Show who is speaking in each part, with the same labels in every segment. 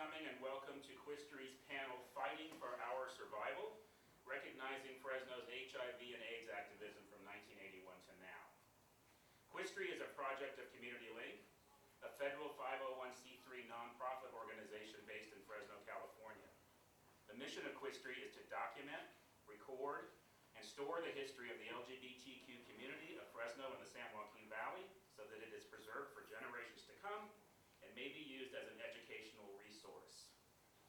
Speaker 1: coming and welcome to Quistory's panel, Fighting for Our Survival, recognizing Fresno's HIV and AIDS activism from 1981 to now. Quistory is a project of Community Link, a federal 501c3 nonprofit organization based in Fresno, California. The mission of Quistory is to document, record, and store the history of the LGBTQ community of Fresno and the San Joaquin Valley so that it is preserved for generations to come and may be used as an educational resource.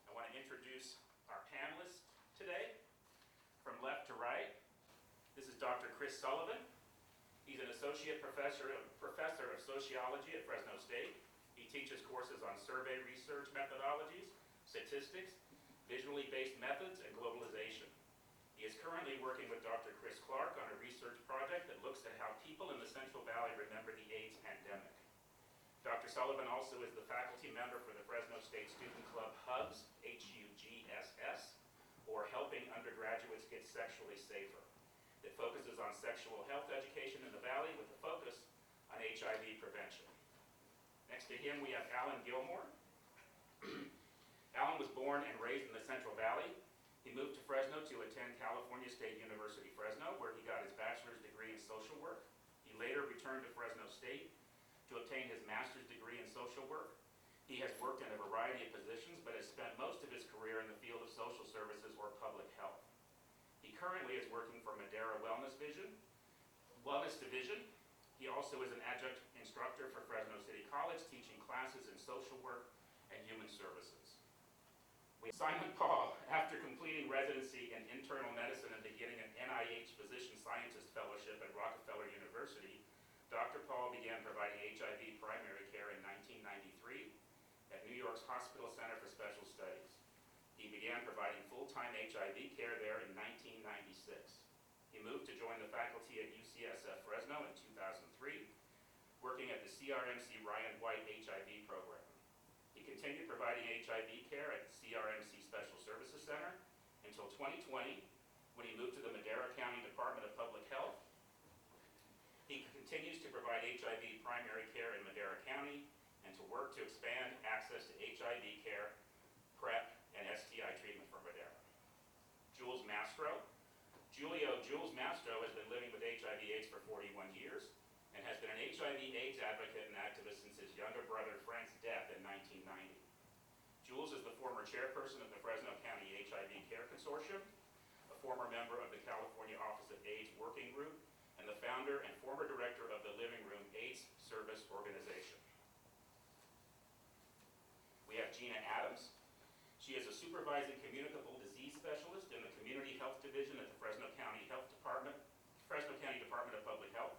Speaker 1: I want to introduce our panelists today. From left to right, this is Dr. Chris Sullivan. He's an associate professor of sociology at Fresno State. He teaches courses on survey research methodologies, statistics, visually based methods, and globalization. He is currently working with Dr. Chris Clark on a research project that looks at how people in the Central Valley remember the AIDS pandemic. Dr. Sullivan also is the faculty member for the Fresno State Student Club HUGS, H-U-G-S-S, or Helping Undergraduates Get Sexually Safer, that focuses on sexual health education in the Valley with a focus on HIV prevention. Next to him, we have Alan Gilmore. Alan was born and raised in the Central Valley. He moved to Fresno to attend California State University, Fresno, where he got his bachelor's degree in social work. He later returned to Fresno State to obtain his master's degree in social work. He has worked in a variety of positions, but has spent most of his career in the field of social services or public health. He currently is working for Moderator Wellness Division. He also is an adjunct instructor for Fresno City College, teaching classes in social work and human services. Simon Paul, after completing residency in internal medicine and beginning an NIH Physician Scientist Fellowship at Rockefeller University, Dr. Paul began providing HIV primary care in 1993 at New York's Hospital Center for Special Studies. He began providing full-time HIV care there in 1996. He moved to join the faculty at UCSF Fresno in 2003, working at the CRMC Ryan White HIV program. He continued providing HIV care at the CRMC Special Services Center until 2020, when he moved to the Madera County Department of Public Health. He continues to provide HIV primary care in Madera County and to work to expand access to HIV care, PrEP, and STI treatment for Madera. Jules Maestro. Jules Maestro has been living with HIV/AIDS for 41 years and has been an HIV/AIDS advocate and activist since his younger brother Frank's death in 1990. Jules is the former chairperson of the Fresno County HIV Care Consortium, a former member of the California Office of AIDS Working Group, and the founder and former director of the Living Room AIDS Service Organization. We have Jena Adams. She is a supervising communicable disease specialist in the Community Health Division at the Fresno County Department of Public Health.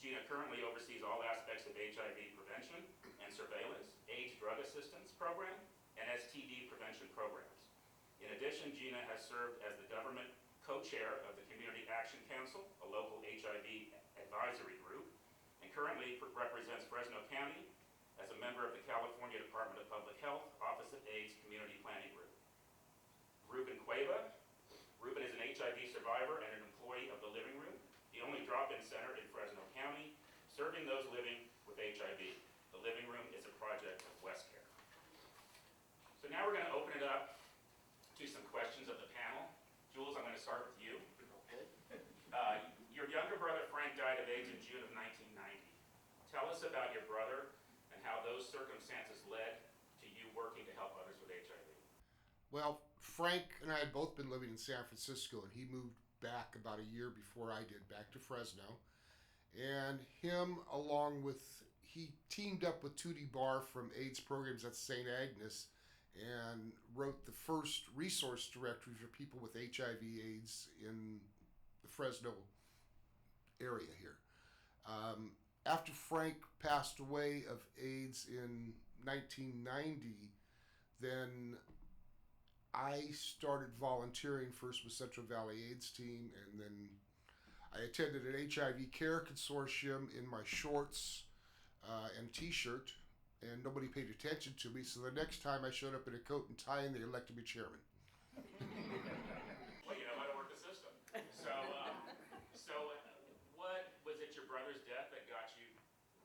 Speaker 1: Jena currently oversees all aspects of HIV prevention and surveillance, AIDS drug assistance program, and STD prevention programs. In addition, Jena has served as the government co-chair of the Community Action Council, a local HIV advisory group, and currently represents Fresno County as a member of the California Department of Public Health Office of AIDS Community Planning Group. Ruben Cueva. Ruben is an HIV survivor and an employee of the Living Room, the only drop-in center in Fresno County, serving those living with HIV. The Living Room is a project of WestCare. So now we're going to open it up to some questions of the panel. Jules, I'm going to start with you.
Speaker 2: Okay.
Speaker 1: Your younger brother Frank died of AIDS in June of 1990. Tell us about your brother and how those circumstances led to you working to help others with HIV.
Speaker 2: Well, Frank and I had both been living in San Francisco, and he moved back about a year before I did, back to Fresno. And he teamed up with Tootie Barr from AIDS programs at St. Agnes and wrote the first resource directory for people with HIV/AIDS in the Fresno area here. After Frank passed away of AIDS in 1990, then I started volunteering first with Central Valley AIDS team, and then I attended an HIV care consortium in my shorts and t-shirt, and nobody paid attention to me, so the next time I showed up in a coat and tie and they elected me chairman.
Speaker 1: Well, you know how to work the system. So what was it, your brother's death that got you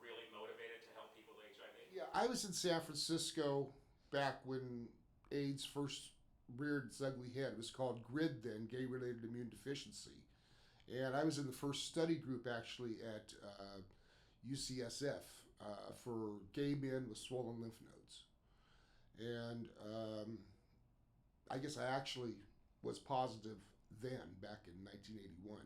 Speaker 1: really motivated to help people with HIV?
Speaker 2: Yeah, I was in San Francisco back when AIDS first reared its ugly head. It was called GRID then, Gay-Related Immune Deficiency. And I was in the first study group actually at UCSF for gay men with swollen lymph nodes. And I guess I actually was positive then, back in 1981.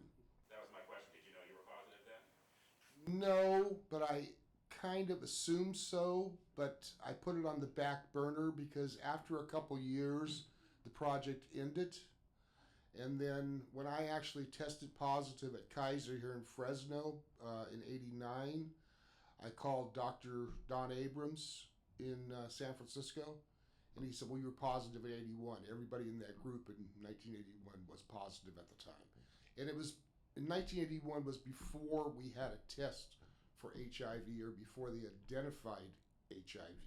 Speaker 1: That was my question. Did you know you were positive then?
Speaker 2: No, but I kind of assumed so, but I put it on the back burner because after a couple years, the project ended. And then when I actually tested positive at Kaiser here in Fresno in '89, I called Dr. Don Abrams in San Francisco, and he said, well, you were positive in '81. Everybody in that group in 1981 was positive at the time. And it was, in 1981 was before we had a test for HIV or before they identified HIV.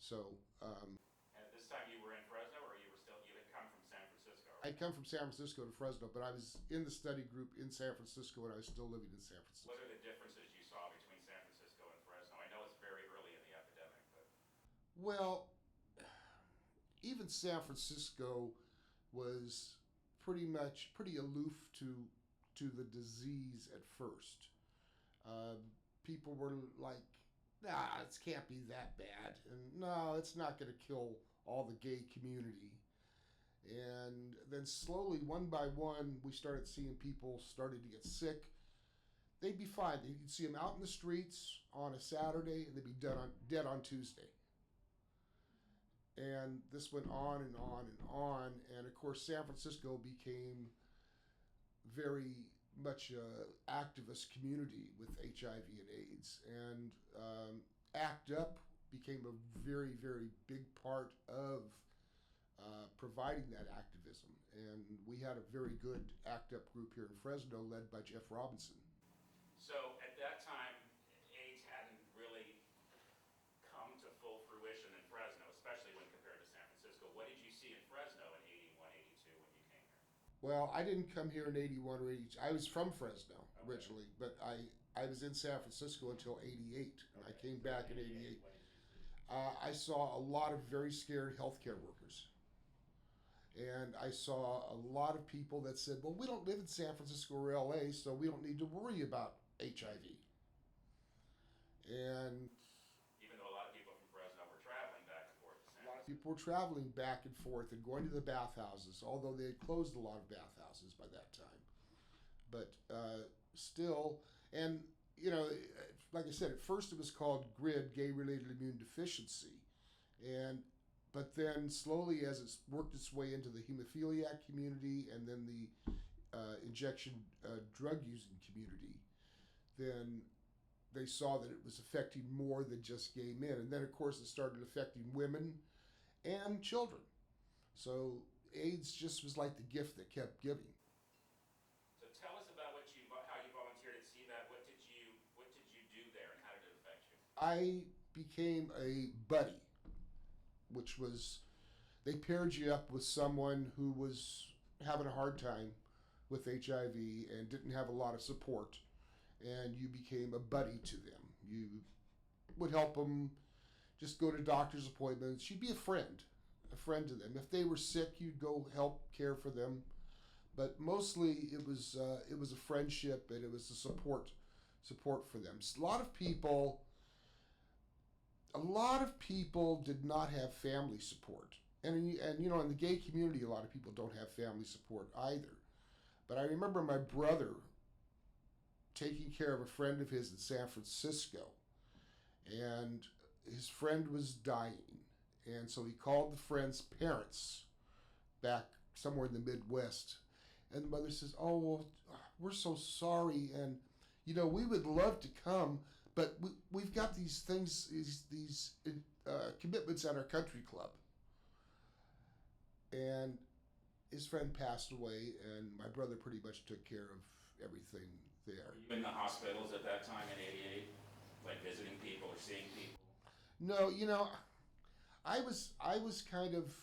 Speaker 2: So,
Speaker 1: At this time you were in Fresno, or you had come from San Francisco?
Speaker 2: I'd come from San Francisco to Fresno, but I was in the study group in San Francisco, and I was still living in San Francisco.
Speaker 1: What are the differences you saw between San Francisco and Fresno? I know it's very early in the epidemic, but...
Speaker 2: Well, even San Francisco was pretty aloof to the disease at first. People were like, nah, it can't be that bad. And no, it's not going to kill all the gay community. And then slowly, one by one, we started seeing people started to get sick. They'd be fine. You'd see them out in the streets on a Saturday, and they'd be dead on Tuesday. And this went on and on and on. And of course, San Francisco became very much an activist community with HIV and AIDS. And ACT UP became a very, very big part of providing that activism. And we had a very good ACT UP group here in Fresno led by Jeff Robinson.
Speaker 1: So at that time, AIDS hadn't really come to full fruition in Fresno, especially when compared to San Francisco. What did you see in Fresno in '81, '82 when you came here?
Speaker 2: Well, I didn't come here in '81 or '82. I was from Fresno originally, but I was in San Francisco until '88, and I came back in '88.
Speaker 1: What did you see?
Speaker 2: I saw a lot of very scared healthcare workers. And I saw a lot of people that said, well, we don't live in San Francisco or LA, so we don't need to worry about HIV. And
Speaker 1: even though a lot of people from Fresno were traveling back and forth to San Francisco.
Speaker 2: people were traveling back and forth and going to the bathhouses, although they had closed a lot of bathhouses by that time. But still, and you know, like I said, at first it was called GRID, Gay-Related Immune Deficiency. But then slowly, as it's worked its way into the hemophiliac community and then the injection drug using community, then they saw that it was affecting more than just gay men. And then, of course, it started affecting women and children. So AIDS just was like the gift that kept giving.
Speaker 1: So tell us about how you volunteered at CVAD. What did you do there, and how did it affect you?
Speaker 2: I became a buddy, which was, they paired you up with someone who was having a hard time with HIV and didn't have a lot of support, and you became a buddy to them. You would help them just go to doctor's appointments. You'd be a friend to them. If they were sick, you'd go help care for them. But mostly it was a friendship, and it was a support for them. A lot of people did not have family support. And you know, in the gay community, a lot of people don't have family support either. But I remember my brother taking care of a friend of his in San Francisco, and his friend was dying. And so he called the friend's parents back somewhere in the Midwest. And the mother says, oh, well, we're so sorry. And, you know, we would love to come, but we've got these things, these commitments at our country club. And his friend passed away, and my brother pretty much took care of everything there.
Speaker 1: Were you in the hospitals at that time in '88, like visiting people or seeing people?
Speaker 2: No, you know, I was kind of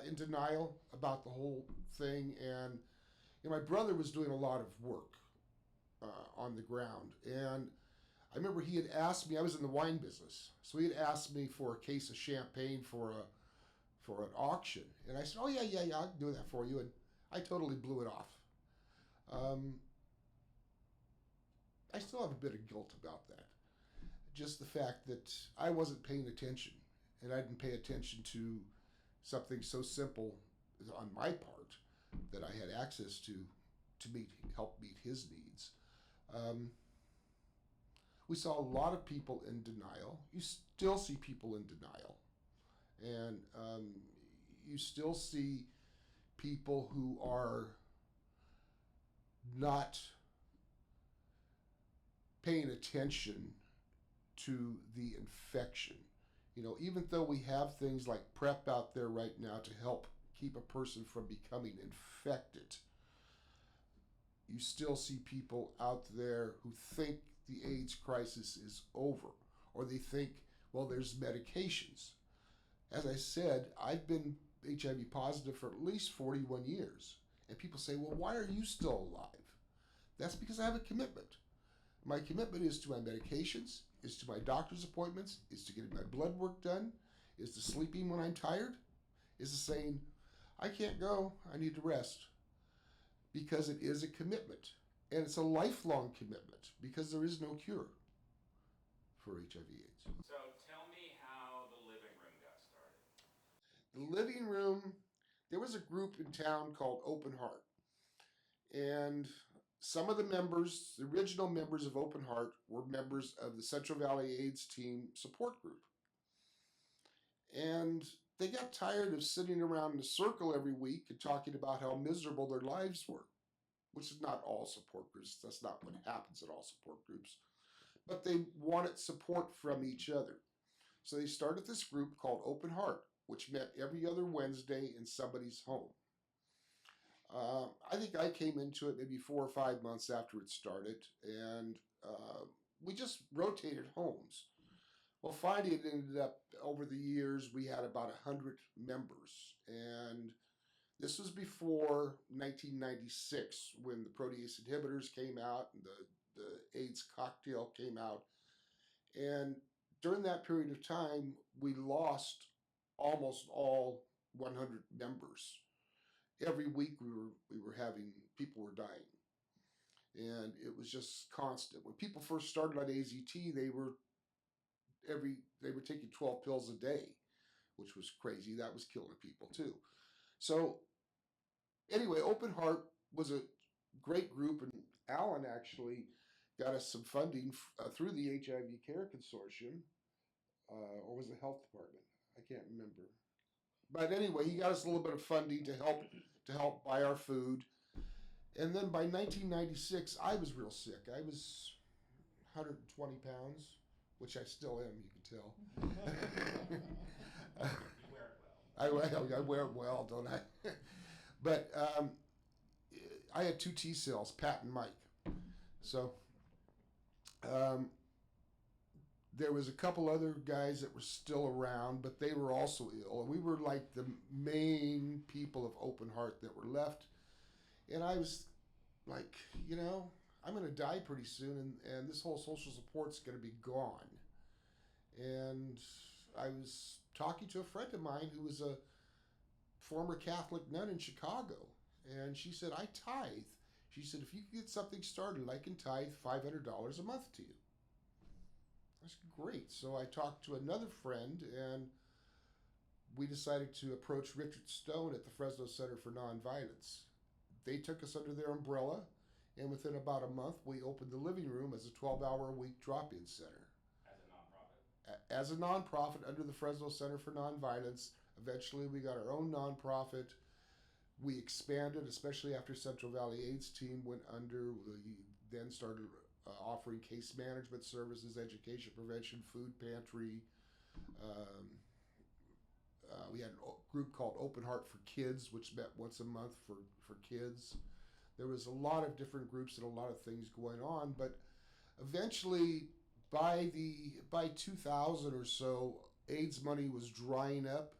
Speaker 2: in denial about the whole thing, and you know, my brother was doing a lot of work on the ground, and I remember he had asked me. I was in the wine business, so he had asked me for a case of champagne for for an auction. And I said, oh, yeah, I can do that for you. And I totally blew it off. I still have a bit of guilt about that. Just the fact that I wasn't paying attention, and I didn't pay attention to something so simple on my part that I had access to help meet his needs. We saw a lot of people in denial. You still see people in denial. And you still see people who are not paying attention to the infection. You know, even though we have things like PrEP out there right now to help keep a person from becoming infected, you still see people out there who think the AIDS crisis is over, or they think, well, there's medications. As I said, I've been HIV positive for at least 41 years. And people say, well, why are you still alive? That's because I have a commitment. My commitment is to my medications, is to my doctor's appointments, is to getting my blood work done, is to sleeping when I'm tired, is to saying, I can't go, I need to rest. Because it is a commitment. And it's a lifelong commitment because there is no cure for HIV/AIDS.
Speaker 1: So tell me how the living room got started.
Speaker 2: The living room, there was a group in town called Open Heart. And some of the members, the original members of Open Heart, were members of the Central Valley AIDS Team support group. And they got tired of sitting around in a circle every week and talking about how miserable their lives were, which is not all support groups. That's not what happens at all support groups. But they wanted support from each other. So they started this group called Open Heart, which met every other Wednesday in somebody's home. I think I came into it maybe 4 or 5 months after it started, and we just rotated homes. Well, finally, it ended up, over the years, we had about 100 members, and this was before 1996, when the protease inhibitors came out and the AIDS cocktail came out. And during that period of time, we lost almost all 100 members. Every week we were having, people were dying. And it was just constant. When people first started on AZT, they were taking 12 pills a day, which was crazy. That was killing people too. So anyway, Open Heart was a great group, and Alan actually got us some funding through the HIV Care Consortium, or was it Health Department? I can't remember. But anyway, he got us a little bit of funding to help buy our food. And then by 1996, I was real sick. I was 120 pounds, which I still am, you can tell.
Speaker 1: You wear it well.
Speaker 2: I wear it well, don't I? But I had 2 T cells, Pat and Mike. So there was a couple other guys that were still around, but they were also ill. We were like the main people of Open Heart that were left. And I was like, you know, I'm going to die pretty soon, and this whole social support's going to be gone. And I was talking to a friend of mine who was a former Catholic nun in Chicago, and she said, I tithe. She said, if you can get something started, I can tithe $500 a month to you. That's great. So I talked to another friend, and we decided to approach Richard Stone at the Fresno Center for Nonviolence. They took us under their umbrella, and within about a month, we opened the living room as a 12-hour-a-week drop-in center. As a nonprofit under the Fresno Center for Nonviolence. Eventually, we got our own nonprofit. We expanded, especially after Central Valley AIDS Team went under. We then started offering case management services, education, prevention, food pantry. We had a group called Open Heart for Kids, which met once a month for kids. There was a lot of different groups and a lot of things going on, but eventually, by 2000 or so, AIDS money was drying up,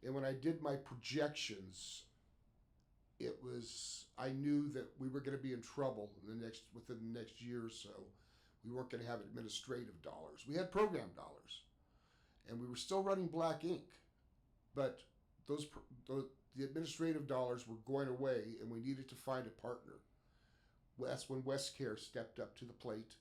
Speaker 2: and when I did my projections, I knew that we were going to be in trouble within the next year or so. We weren't going to have administrative dollars. We had program dollars, and we were still running Black Ink, but those the administrative dollars were going away, and we needed to find a partner. That's when WestCare stepped up to the plate,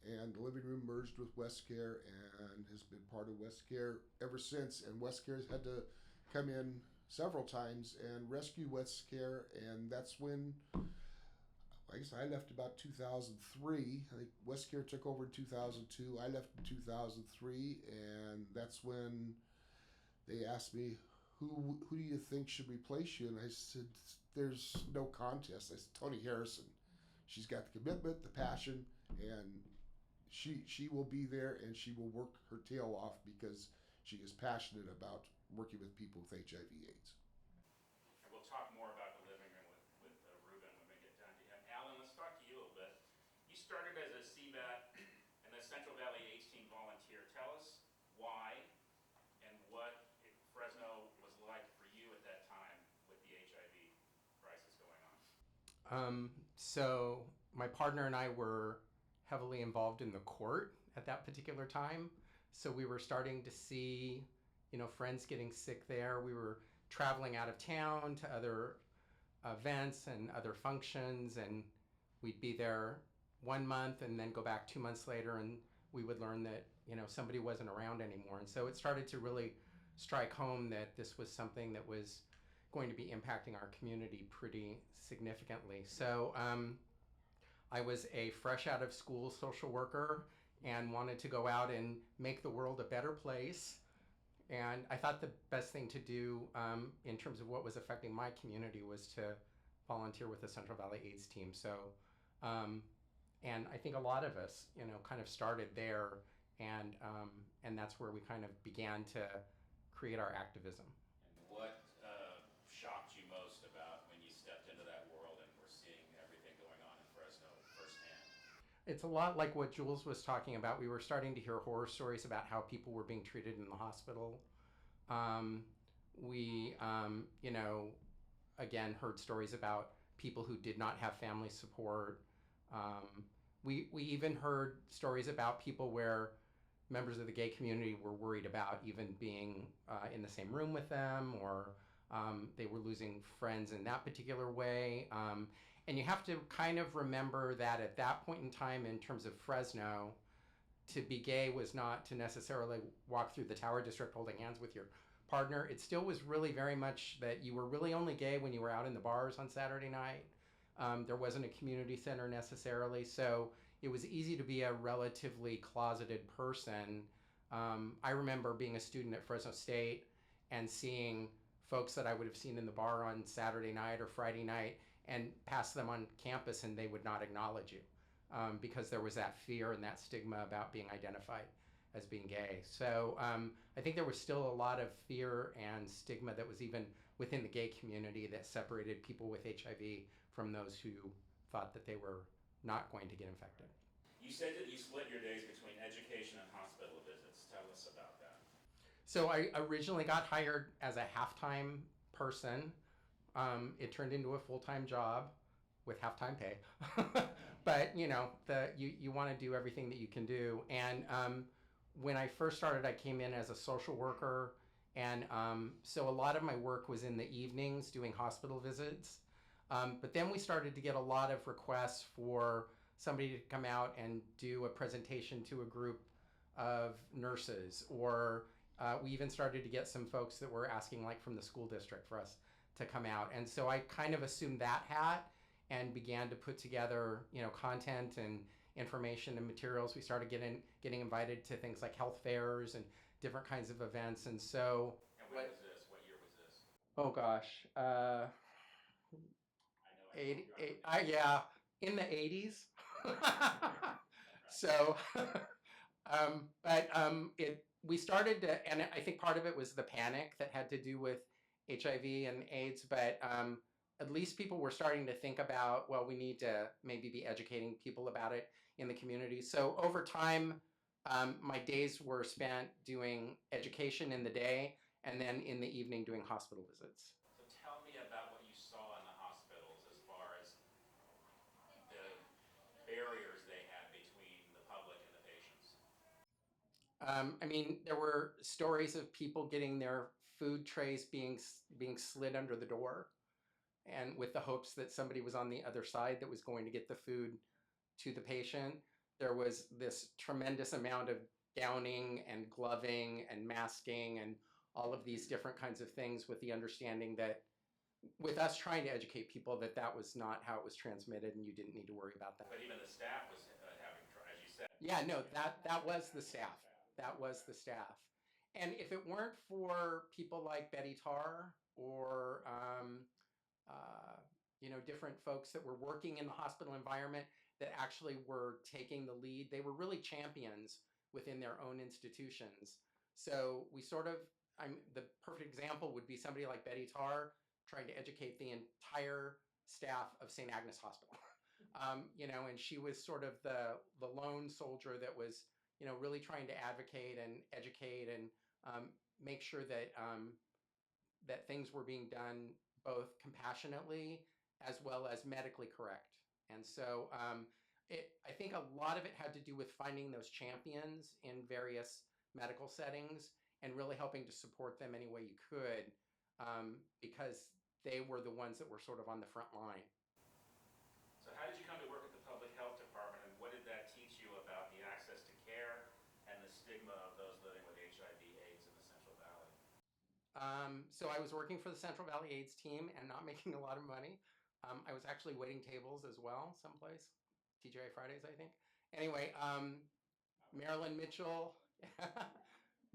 Speaker 2: and the living room merged with WestCare and has been part of WestCare ever since. And WestCare has had to come in several times and rescue WestCare, and that's when I guess I left about 2003. I think WestCare took over in 2002. I left in 2003, and that's when they asked me, who do you think should replace you? And I said, there's no contest. I said, Toni Harrison. She's got the commitment, the passion, and she will be there, and she will work her tail off because she is passionate about working with people with HIV/AIDS.
Speaker 1: And we'll talk more about the living room with Ruben when we get down to him. Alan, let's talk to you a little bit. You started as a CBAT and the Central Valley AIDS team volunteer. Tell us why and what Fresno was like for you at that time with the HIV crisis going on.
Speaker 3: So my partner and I were heavily involved in the court at that particular time. So we were starting to see, friends getting sick there. We were traveling out of town to other events and other functions, and we'd be there 1 month and then go back 2 months later, and we would learn that, somebody wasn't around anymore. And so it started to really strike home that this was something that was going to be impacting our community pretty significantly. So I was a fresh out of school social worker and wanted to go out and make the world a better place. And I thought the best thing to do in terms of what was affecting my community was to volunteer with the Central Valley AIDS team. So, and I think a lot of us, kind of started there, and that's where we kind of began to create our activism.
Speaker 1: And what shocked you most about when you stepped into that world and were seeing everything going on in Fresno firsthand?
Speaker 3: It's a lot like what Jules was talking about. We were starting to hear horror stories about how people were being treated in the hospital. We, again, heard stories about people who did not have family support. We even heard stories about people where members of the gay community were worried about even being in the same room with them, or they were losing friends in that particular way. And you have to kind of remember that at that point in time, in terms of Fresno, to be gay was not to necessarily walk through the Tower District holding hands with your partner. It still was really very much that you were really only gay when you were out in the bars on Saturday night. There wasn't a community center necessarily, so it was easy to be a relatively closeted person. I remember being a student at Fresno State and seeing folks that I would have seen in the bar on Saturday night or Friday night and pass them on campus, and they would not acknowledge you because there was that fear and that stigma about being identified as being gay. So I think there was still a lot of fear and stigma that was even within the gay community that separated people with HIV from those who thought that they were not going to get infected.
Speaker 1: You said that you split your days between education and hospital visits. Tell us about that.
Speaker 3: So I originally got hired as a half-time person. It turned into a full-time job with half-time pay. But you want to do everything that you can do. And when I first started, I came in as a social worker, and so a lot of my work was in the evenings doing hospital visits. But then we started to get a lot of requests for somebody to come out and do a presentation to a group of nurses, or we even started to get some folks that were asking, like from the school district, for us to come out. And so I kind of assumed that hat and began to put together, content and information and materials. We started getting invited to things like health fairs and different kinds of events. And so,
Speaker 1: and when was this? What year was this?
Speaker 3: Oh gosh, yeah, in the 80s. So, we started to, and I think part of it was the panic that had to do with HIV and AIDS, but at least people were starting to think about, well, we need to maybe be educating people about it in the community. So over time, my days were spent doing education in the day, and then in the evening doing hospital visits.
Speaker 1: So tell me about what you saw in the hospitals as far as the barriers they had between the public and the patients.
Speaker 3: I mean, there were stories of people getting their food trays being slid under the door, and with the hopes that somebody was on the other side that was going to get the food to the patient. There was this tremendous amount of gowning and gloving and masking and all of these different kinds of things, with the understanding that, with us trying to educate people, that that was not how it was transmitted and you didn't need to worry about that.
Speaker 1: But even the staff was having, as you said.
Speaker 3: Yeah, no, that was the staff. That was the staff. And if it weren't for people like Betty Tarr or different folks that were working in the hospital environment that actually were taking the lead, they were really champions within their own institutions. So we sort of, the perfect example would be somebody like Betty Tarr trying to educate the entire staff of St. Agnes Hospital. And she was sort of the lone soldier that was, really trying to advocate and educate and make sure that that things were being done both compassionately as well as medically correct. And so I think a lot of it had to do with finding those champions in various medical settings and really helping to support them any way you could, because they were the ones that were sort of on the front line.
Speaker 1: So how did you come to work at the Public Health Department, and what did that teach you about the access to care and the stigma of those living with HIV/AIDS in the Central Valley?
Speaker 3: So I was working for the Central Valley AIDS team and not making a lot of money. I was actually waiting tables as well, someplace. TGI Fridays, I think. Anyway, Marilyn Mitchell,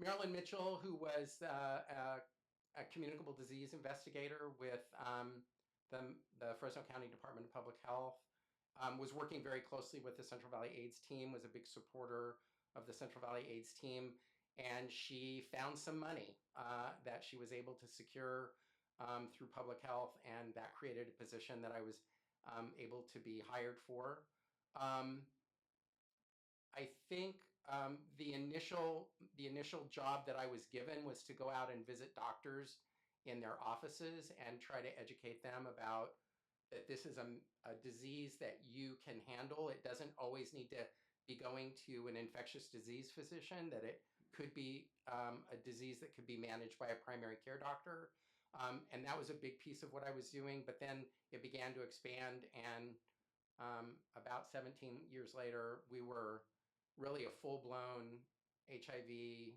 Speaker 3: Marilyn Mitchell, who was a communicable disease investigator with the Fresno County Department of Public Health, was working very closely with the Central Valley AIDS team, was a big supporter of the Central Valley AIDS team, and she found some money that she was able to secure through public health, and that created a position that I was able to be hired for. I think the initial job that I was given was to go out and visit doctors in their offices and try to educate them about that this is a disease that you can handle. It doesn't always need to be going to an infectious disease physician, that it could be a disease that could be managed by a primary care doctor. And that was a big piece of what I was doing, but then it began to expand, and about 17 years later, we were really a full-blown HIV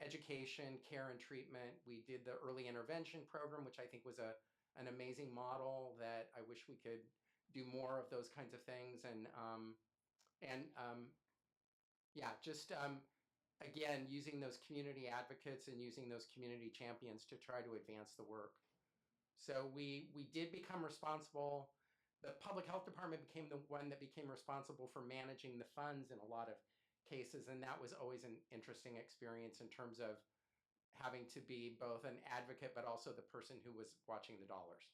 Speaker 3: education, care, and treatment. We did the early intervention program, which I think was an amazing model that I wish we could do more of those kinds of things. Again, using those community advocates and using those community champions to try to advance the work. So we did become responsible. The Public Health Department became the one that became responsible for managing the funds in a lot of cases, and that was always an interesting experience in terms of having to be both an advocate but also the person who was watching the dollars.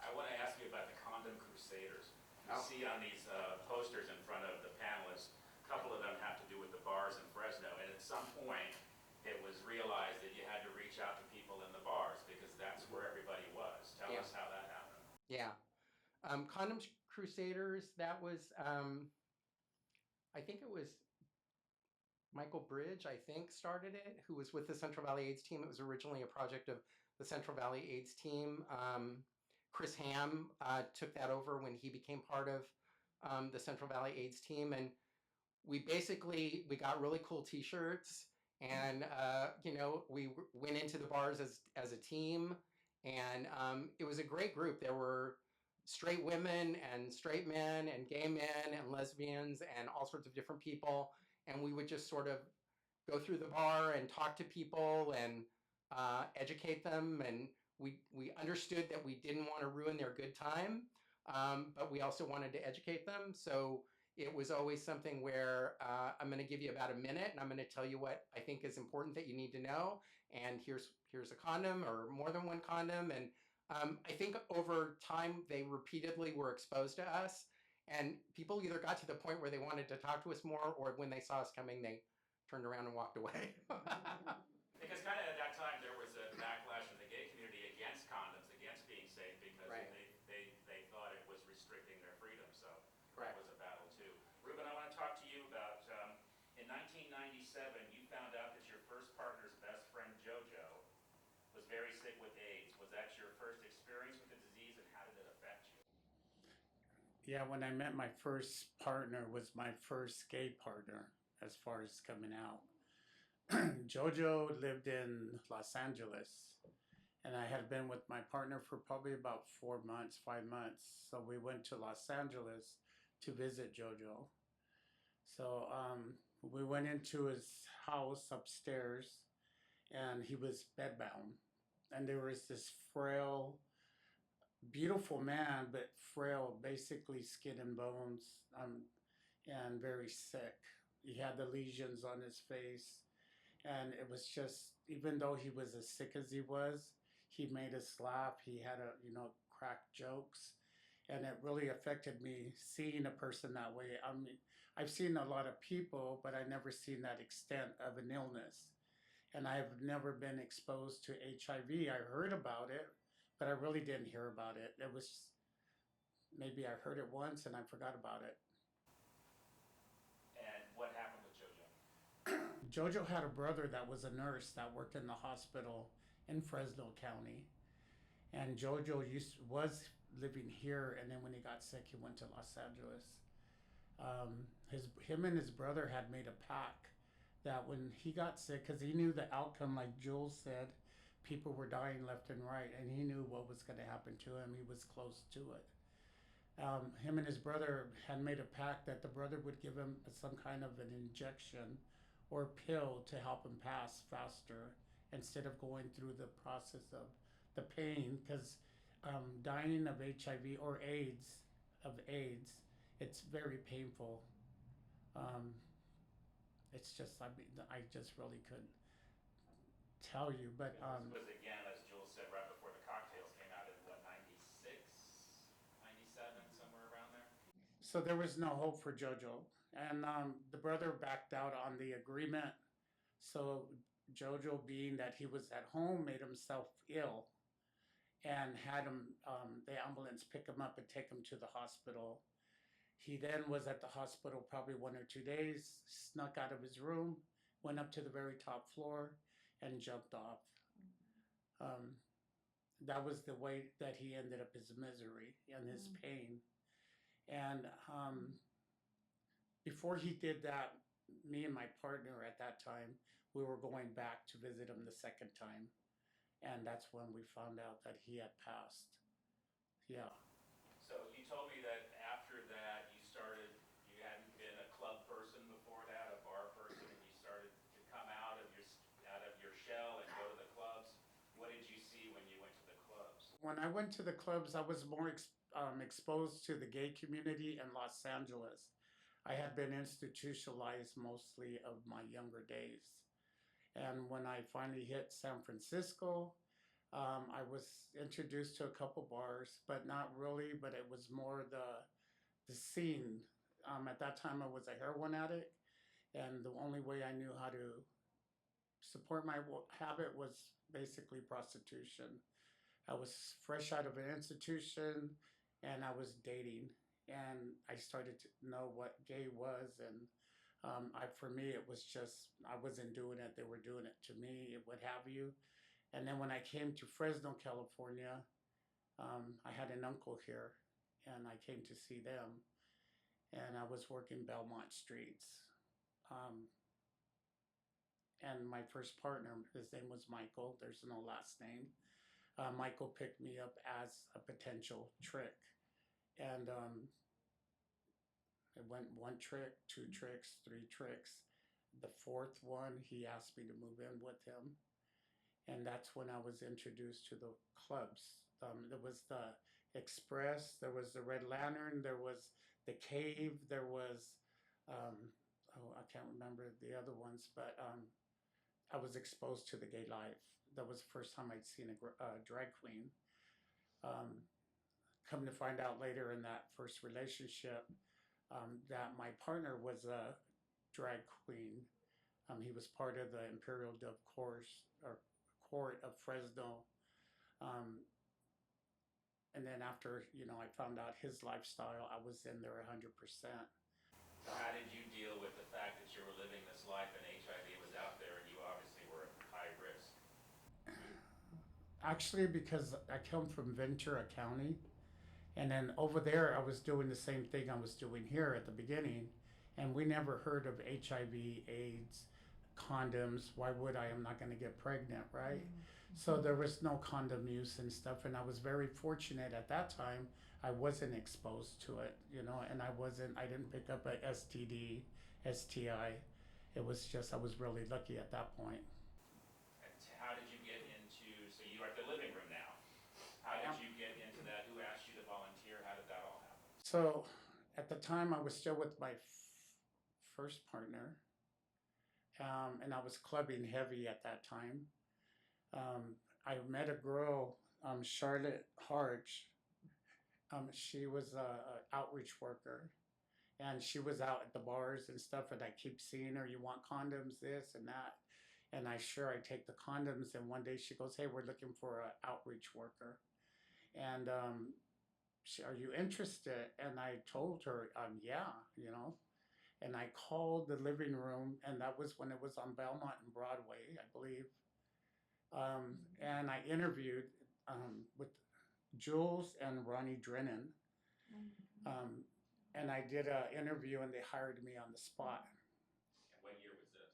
Speaker 1: I want to ask you about the Condom Crusaders. You see on these posters in front of the panelists, a couple of them have to do with the bars in Fresno, and at some point it was realized that you had to reach out to people in the bars because that's where everybody was. Tell us how that happened.
Speaker 3: Yeah. Condom Crusaders, that was, I think it was Michael Bridge, I think, started it, who was with the Central Valley AIDS team. It was originally a project of the Central Valley AIDS team. Chris Ham took that over when he became part of the Central Valley AIDS team, and we got really cool T-shirts, and we went into the bars as a team, and it was a great group. There were straight women and straight men and gay men and lesbians and all sorts of different people, and we would just sort of go through the bar and talk to people and educate them, and we understood that we didn't want to ruin their good time, but we also wanted to educate them. So it was always something where I'm going to give you about a minute, and I'm going to tell you what I think is important that you need to know, and here's a condom or more than one condom. And I think over time they repeatedly were exposed to us, and people either got to the point where they wanted to talk to us more, or when they saw us coming, they turned around and walked away.
Speaker 1: Because kind of at that time there was a backlash in the gay community against condoms, against being safe, because
Speaker 3: Right.
Speaker 1: they thought it was restricting their freedom. So
Speaker 3: Correct.
Speaker 1: that was a battle too. Ruben, I want to talk to you about in 1996 you found out that your first partner's best friend, JoJo, was very sick with AIDS. Was that your first experience with the disease, and how did it affect you?
Speaker 4: Yeah, when I met my first partner was my first gay partner as far as coming out. Jojo lived in Los Angeles, and I had been with my partner for probably about 4 months, 5 months. So we went to Los Angeles to visit Jojo. So we went into his house upstairs, and he was bedbound. And there was this frail, beautiful man, but frail, basically skin and bones, and very sick. He had the lesions on his face, and it was just, even though he was as sick as he was, he made us laugh. He had crack jokes, and it really affected me seeing a person that way. I mean, I've seen a lot of people, but I never seen that extent of an illness. And I've never been exposed to HIV. I heard about it, but I really didn't hear about it. It was maybe I heard it once and I forgot about it.
Speaker 1: And what happened with JoJo?
Speaker 4: Jojo had a brother that was a nurse that worked in the hospital in Fresno County. And Jojo was living here, and then when he got sick, he went to Los Angeles. Him and his brother had made a pact that when he got sick, because he knew the outcome, like Jules said, people were dying left and right, and he knew what was going to happen to him. He was close to it. Him and his brother had made a pact that the brother would give him some kind of an injection or pill to help him pass faster instead of going through the process of the pain, because dying of HIV or AIDS, it's very painful. It's just, I just really couldn't tell you, but
Speaker 1: This was, again, as Jules said, right before the cocktails came out in, what, 96, 97, somewhere around there?
Speaker 4: so there was no hope for Jojo, and the brother backed out on the agreement. So Jojo, being that he was at home, made himself ill and had him, the ambulance pick him up and take him to the hospital. He then was at the hospital probably 1 or 2 days, snuck out of his room, went up to the very top floor, and jumped off. That was the way that he ended up his misery and his pain. And before he did that, me and my partner at that time, we were going back to visit him the second time. And that's when we found out that he had passed. Yeah.
Speaker 1: So you told me that after that you hadn't been a club person before that, a bar person, and you started to come out of your shell and go to the clubs. What did you see when you went to the clubs?
Speaker 4: When I went to the clubs, I was more exposed to the gay community in Los Angeles. I had been institutionalized mostly of my younger days. And when I finally hit San Francisco, I was introduced to a couple bars, but not really, but it was more the scene. At that time, I was a heroin addict, and the only way I knew how to support my habit was basically prostitution. I was fresh out of an institution, and I was dating, and I started to know what gay was, and for me, it was just, I wasn't doing it, they were doing it to me, what have you. And then when I came to Fresno, California, I had an uncle here, and I came to see them, and I was working Belmont Streets. And my first partner, his name was Michael, there's no last name. Michael picked me up as a potential trick. And it went 1 trick, 2 tricks, 3 tricks. The 4th one, he asked me to move in with him. And that's when I was introduced to the clubs. There was the Express, there was the Red Lantern, there was the Cave, there was, I can't remember the other ones, but I was exposed to the gay life. That was the first time I'd seen a drag queen. Come to find out later in that first relationship that my partner was a drag queen. He was part of the Imperial Dove Court of Fresno. And then after, I found out his lifestyle, I was in there 100%.
Speaker 1: How did you deal with the fact that you were living this life and HIV was out there and you obviously were at high risk?
Speaker 4: Actually, because I come from Ventura County, and then over there I was doing the same thing I was doing here at the beginning, and we never heard of HIV, AIDS, condoms. Why would I? I'm not going to get pregnant, right? So there was no condom use and stuff, and I was very fortunate at that time. I wasn't exposed to it, and I didn't pick up a STD, STI. It was just, I was really lucky at that point.
Speaker 1: And how did you get into, so you're at the living room now. How did you get into that? Who asked you to volunteer? How did that all happen?
Speaker 4: So at the time, I was still with my first partner, and I was clubbing heavy at that time. I met a girl, Charlotte Harge. She was a outreach worker, and she was out at the bars and stuff. And I keep seeing her. You want condoms, this and that, and I take the condoms. And one day she goes, "Hey, we're looking for an outreach worker," and are you interested? And I told her, yeah, And I called the living room, and that was when it was on Belmont and Broadway, I believe. And I interviewed with Jules and Ronnie Drennan. And I did an interview, and they hired me on the spot.
Speaker 1: And what year was this?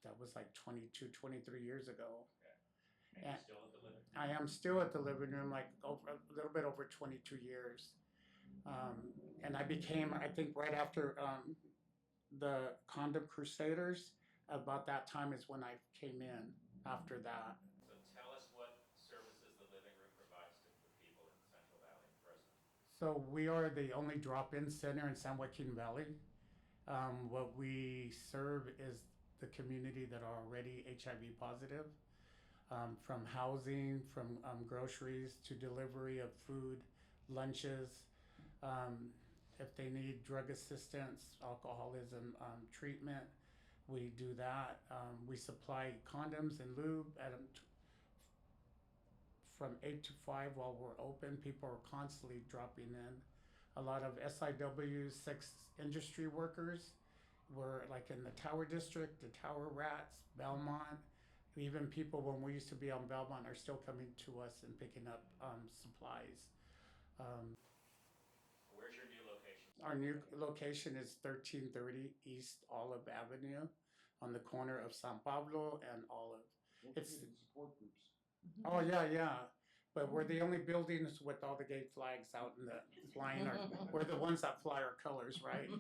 Speaker 4: That was like 22, 23 years ago.
Speaker 1: Okay. And you're still at the living room?
Speaker 4: I am still at the living room, like a little bit over 22 years. And I became, I think right after the Condom Crusaders, about that time is when I came in after that.
Speaker 1: So tell us what services the living room provides to the people in the Central Valley and Fresno.
Speaker 4: So we are the only drop-in center in San Joaquin Valley. What we serve is the community that are already HIV positive, from housing, from groceries to delivery of food, lunches. If they need drug assistance, alcoholism treatment, we do that. We supply condoms and lube from 8 to 5 while we're open. People are constantly dropping in. A lot of SIW, sex industry workers, were like in the Tower District, the Tower Rats, Belmont. Even people when we used to be on Belmont are still coming to us and picking up supplies.
Speaker 1: Where's your new location?
Speaker 4: Our new location is 1330 East Olive Avenue on the corner of San Pablo and Olive. It's
Speaker 2: support groups.
Speaker 4: Oh yeah. But we're the only buildings with all the gay flags out in the flying. We're the ones that fly our colors, right?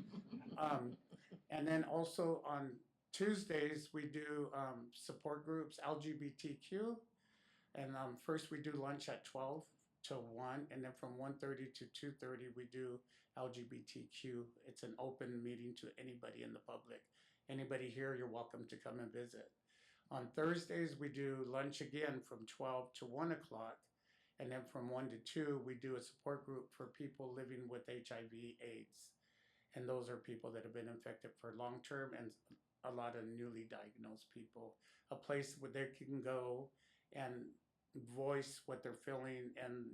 Speaker 4: And then also on Tuesdays we do support groups LGBTQ, and first we do lunch at 12 to 1, and then from 1:30 to 2:30 we do LGBTQ. It's an open meeting to anybody in the public. Anybody here, you're welcome to come and visit. On Thursdays we do lunch again from 12 to 1 o'clock, and then from 1 to 2 we do a support group for people living with HIV/AIDS, and those are people that have been infected for long term and a lot of newly diagnosed people. A place where they can go and voice what they're feeling, and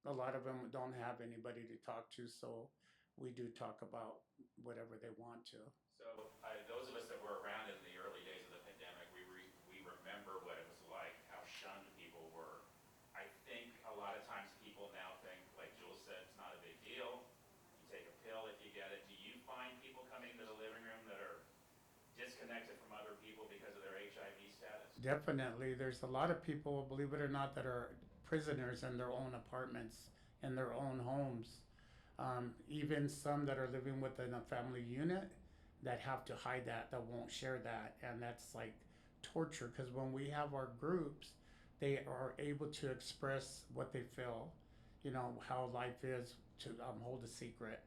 Speaker 4: a lot of them don't have anybody to talk to, so we do talk about whatever they want to.
Speaker 1: So those of us that were around in the early days of the pandemic, we remember what it was like, how shunned people were. I think a lot of times people now think, like Jules said, it's not a big deal. You take a pill if you get it. Do you find people coming to the living room that are disconnected from other people because of their HIV status?
Speaker 4: Definitely. There's a lot of people, believe it or not, that are prisoners in their own apartments, in their own homes. Even some that are living within a family unit that have to hide that won't share that. And that's like torture, because when we have our groups, they are able to express what they feel, how life is, to hold a secret.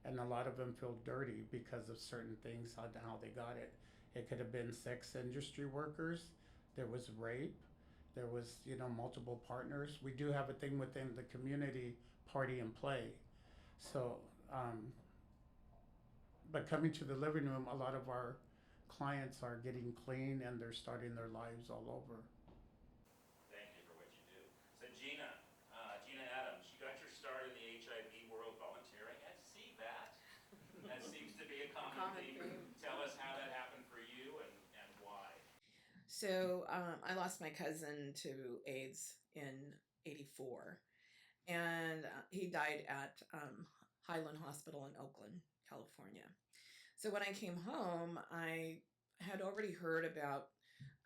Speaker 4: And a lot of them feel dirty because of certain things, how they got it. It could have been sex industry workers. There was rape. There was, multiple partners. We do have a thing within the community, party and play. So, but coming to the living room, a lot of our clients are getting clean and they're starting their lives all over.
Speaker 1: Thank you for what you do. So Jena Adams, you got your start in the HIV world volunteering at
Speaker 5: So I lost my cousin to AIDS in '84, and he died at Highland Hospital in Oakland, California. So when I came home, I had already heard about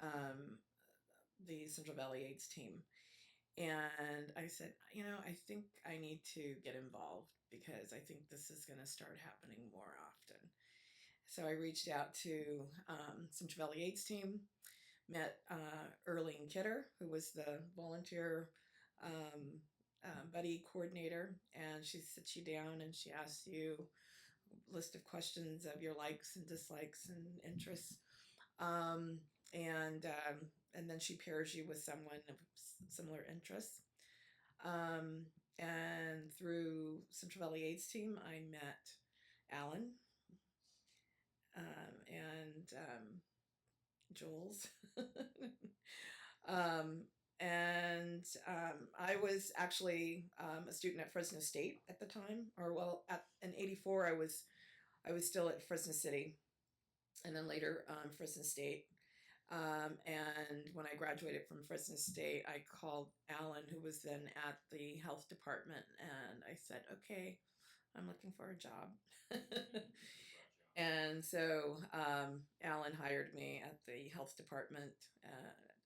Speaker 5: um, the Central Valley AIDS team. And I said, I think I need to get involved because I think this is going to start happening more often. So I reached out to Central Valley AIDS team, met Earlene Kidder, who was the volunteer buddy coordinator, and she sits you down and she asks you a list of questions of your likes and dislikes and interests, um, and um, and then she pairs you with someone of similar interests. Um, and through Central Valley AIDS team, I met Alan and Jules. um, I was actually a student at Fresno State at the time, in '84 I was still at Fresno City, and then later Fresno State. And when I graduated from Fresno State, I called Alan, who was then at the health department, and I said, "Okay, I'm looking for a job." And so Alan hired me at the health department,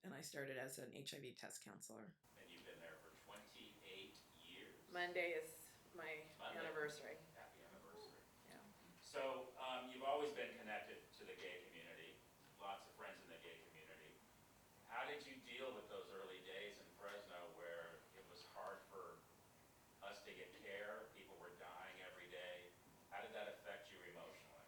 Speaker 5: and I started as an HIV test counselor.
Speaker 1: And you've been there for 28 years?
Speaker 5: Monday is my anniversary.
Speaker 1: Happy anniversary.
Speaker 5: Yeah.
Speaker 1: So you've always been connected to the gay community, lots of friends in the gay community. How did you deal with those early days in Fresno where it was hard for us to get care, people were dying every day? How did that affect you emotionally?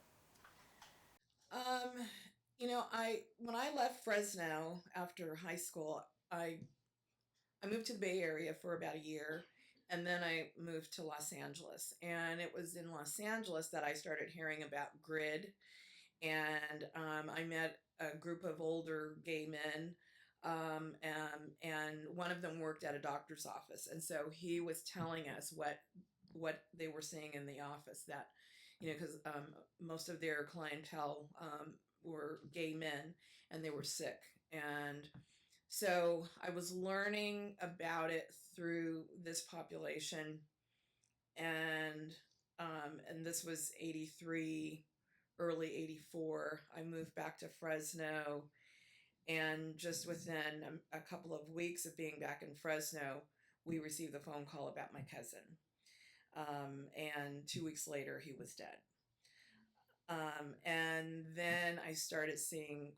Speaker 5: When I left Fresno after high school, I moved to the Bay Area for about a year, and then I moved to Los Angeles. And it was in Los Angeles that I started hearing about GRID, and I met a group of older gay men, and one of them worked at a doctor's office, and so he was telling us what they were seeing in the office, that because most of their clientele were gay men, and they were sick. And so I was learning about it through this population, and this was '83, early '84. I moved back to Fresno, and just within a couple of weeks of being back in Fresno, we received the phone call about my cousin. And 2 weeks later, he was dead. And then I started seeing,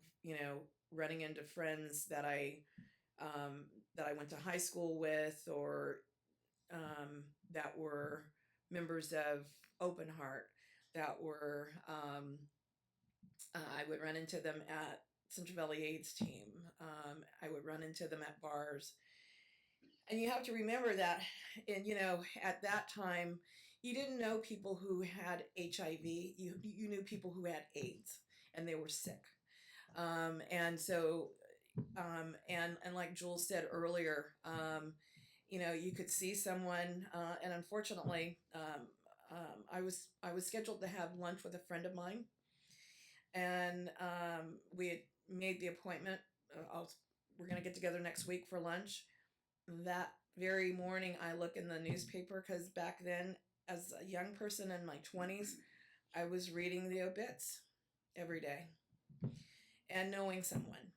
Speaker 5: running into friends that I went to high school with, or that were members of Open Heart, that were I would run into them at Central Valley AIDS team. I would run into them at bars. And you have to remember that, at that time, you didn't know people who had HIV. You knew people who had AIDS, and they were sick. And so, and like Jules said earlier, you could see someone, and unfortunately, I was scheduled to have lunch with a friend of mine, and we had made the appointment. We're going to get together next week for lunch. That very morning, I look in the newspaper, because back then, as a young person in my 20s, I was reading the obits every day and knowing someone.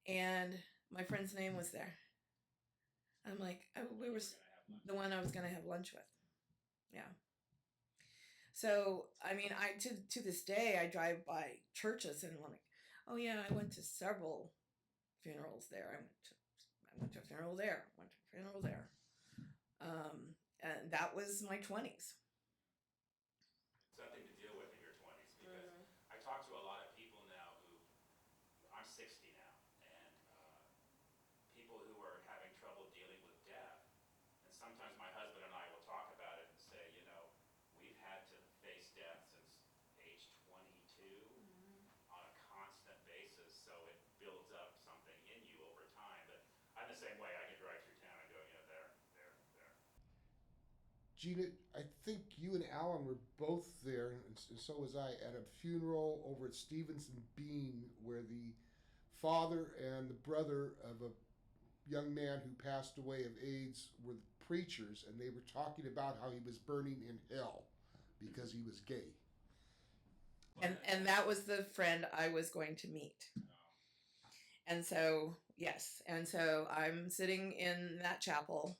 Speaker 5: And my friend's name was there. I'm like, we were the one I was going to have lunch with. Yeah. So, I mean, to this day, I drive by churches and I'm like, oh yeah, I went to several funerals there. I went to a funeral there. Went to a funeral there. And that was my 20s.
Speaker 1: Something to deal with in your 20s, because I talk to a lot of people now who, I'm 60 now, and people who are having trouble dealing with death. And sometimes my husband and I will talk about it and say, we've had to face death since age 22 on a constant basis, so it builds up something in you over time. But I'm the same way. I can drive through town and go, there.
Speaker 2: Jena, I think you and Alan were both there, and so was I, at a funeral over at Stevenson Bean, where the father and the brother of a young man who passed away of AIDS were preachers, and they were talking about how he was burning in hell because he was gay.
Speaker 5: And that was the friend I was going to meet. And so, yes. And so I'm sitting in that chapel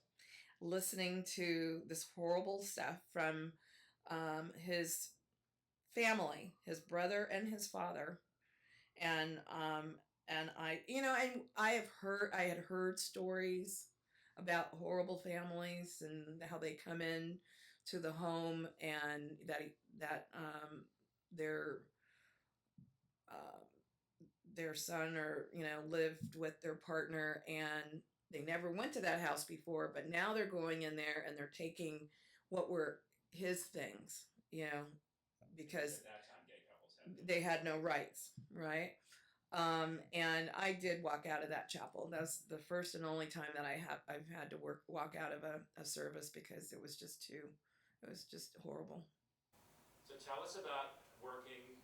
Speaker 5: listening to this horrible stuff from his family, his brother and his father. And I, and I had heard stories about horrible families and how they come in to the home and that their son or lived with their partner, and they never went to that house before, but now they're going in there and they're taking what were his things, because
Speaker 1: At that time, gay couples
Speaker 5: they had no rights, right? And I did walk out of that chapel. That's the first and only time that I've had to walk out of a service, because it was just horrible.
Speaker 1: So tell us about working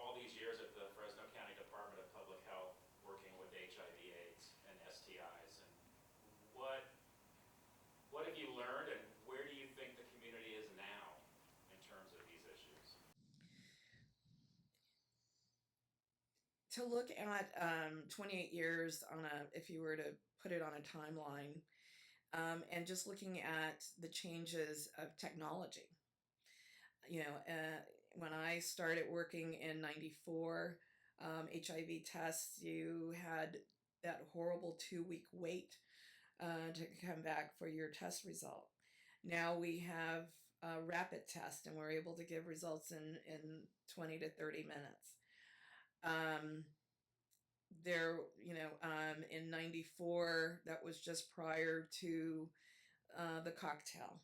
Speaker 1: all these years at the Fresno County Department of Public Health, working with HIV/AIDS and STIs, and what have you learned, and where do you think the community is now in terms of these issues?
Speaker 5: To look at 28 years if you were to put it on a timeline, and just looking at the changes of technology. When I started working in '94, HIV tests, you had that horrible 2-week wait to come back for your test result. Now we have a rapid test, and we're able to give results in 20 to 30 minutes. In '94, that was just prior to the cocktail.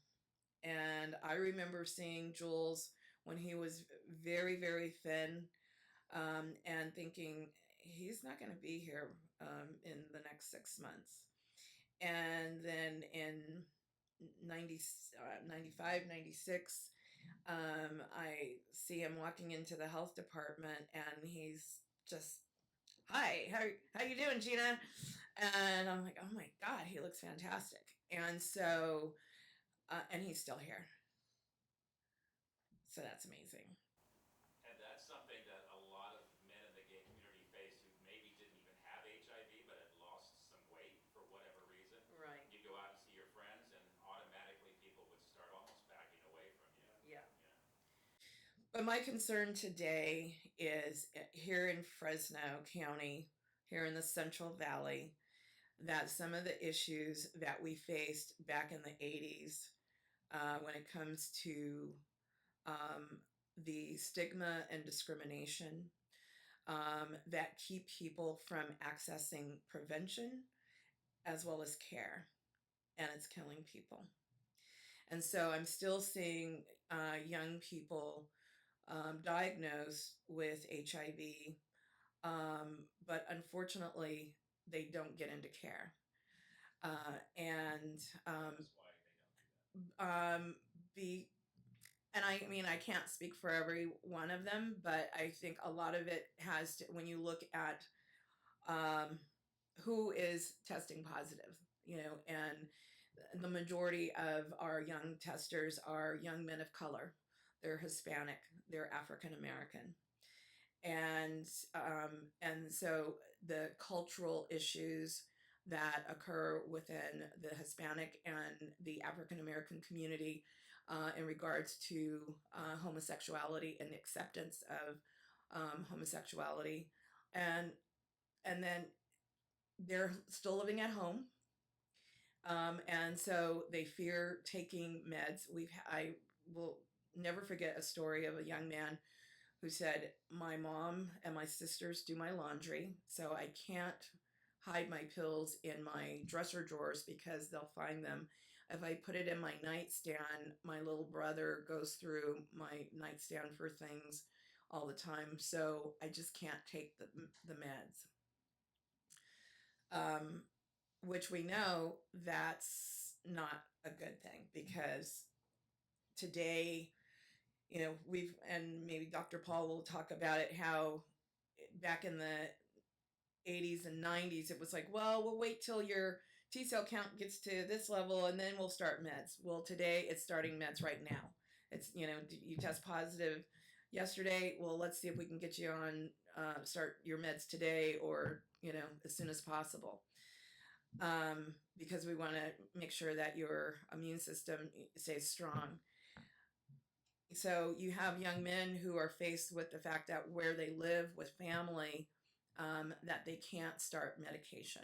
Speaker 5: And I remember seeing Jules when he was very, very thin, and thinking, he's not going to be here in the next 6 months. And then in 95, 96, I see him walking into the health department, and he's just, hi, how you doing, Jena? And I'm like, oh my God, he looks fantastic. And so, and he's still here. So that's amazing.
Speaker 1: And that's something that a lot of men in the gay community face who maybe didn't even have HIV but had lost some weight for whatever reason.
Speaker 5: Right.
Speaker 1: You go out and see your friends, and automatically people would start almost backing away from you.
Speaker 5: Yeah. But my concern today is here in Fresno County, here in the Central Valley, that some of the issues that we faced back in the 80s, when it comes to the stigma and discrimination that keep people from accessing prevention as well as care, and it's killing people. And so I'm still seeing young people diagnosed with HIV, but unfortunately, they don't get into care.
Speaker 1: That's why they don't do that.
Speaker 5: And I mean, I can't speak for every one of them, but I think a lot of it has to, when you look at who is testing positive, and the majority of our young testers are young men of color. They're Hispanic, they're African American. And so the cultural issues that occur within the Hispanic and the African American community in regards to homosexuality and acceptance of homosexuality, and then they're still living at home, and so they fear taking meds. I will never forget a story of a young man who said, my mom and my sisters do my laundry, so I can't hide my pills in my dresser drawers because they'll find them. If I put it in my nightstand, my little brother goes through my nightstand for things all the time, so I just can't take the meds. Which we know that's not a good thing, because today, and maybe Dr. Paul will talk about it, how back in the 80s and 90s, it was like, well, we'll wait till your T cell count gets to this level and then we'll start meds. Well, today it's starting meds right now. It's, you test positive yesterday. Well, let's see if we can get you on, start your meds today or, as soon as possible. Because we want to make sure that your immune system stays strong. So you have young men who are faced with the fact that where they live with family, that they can't start medication.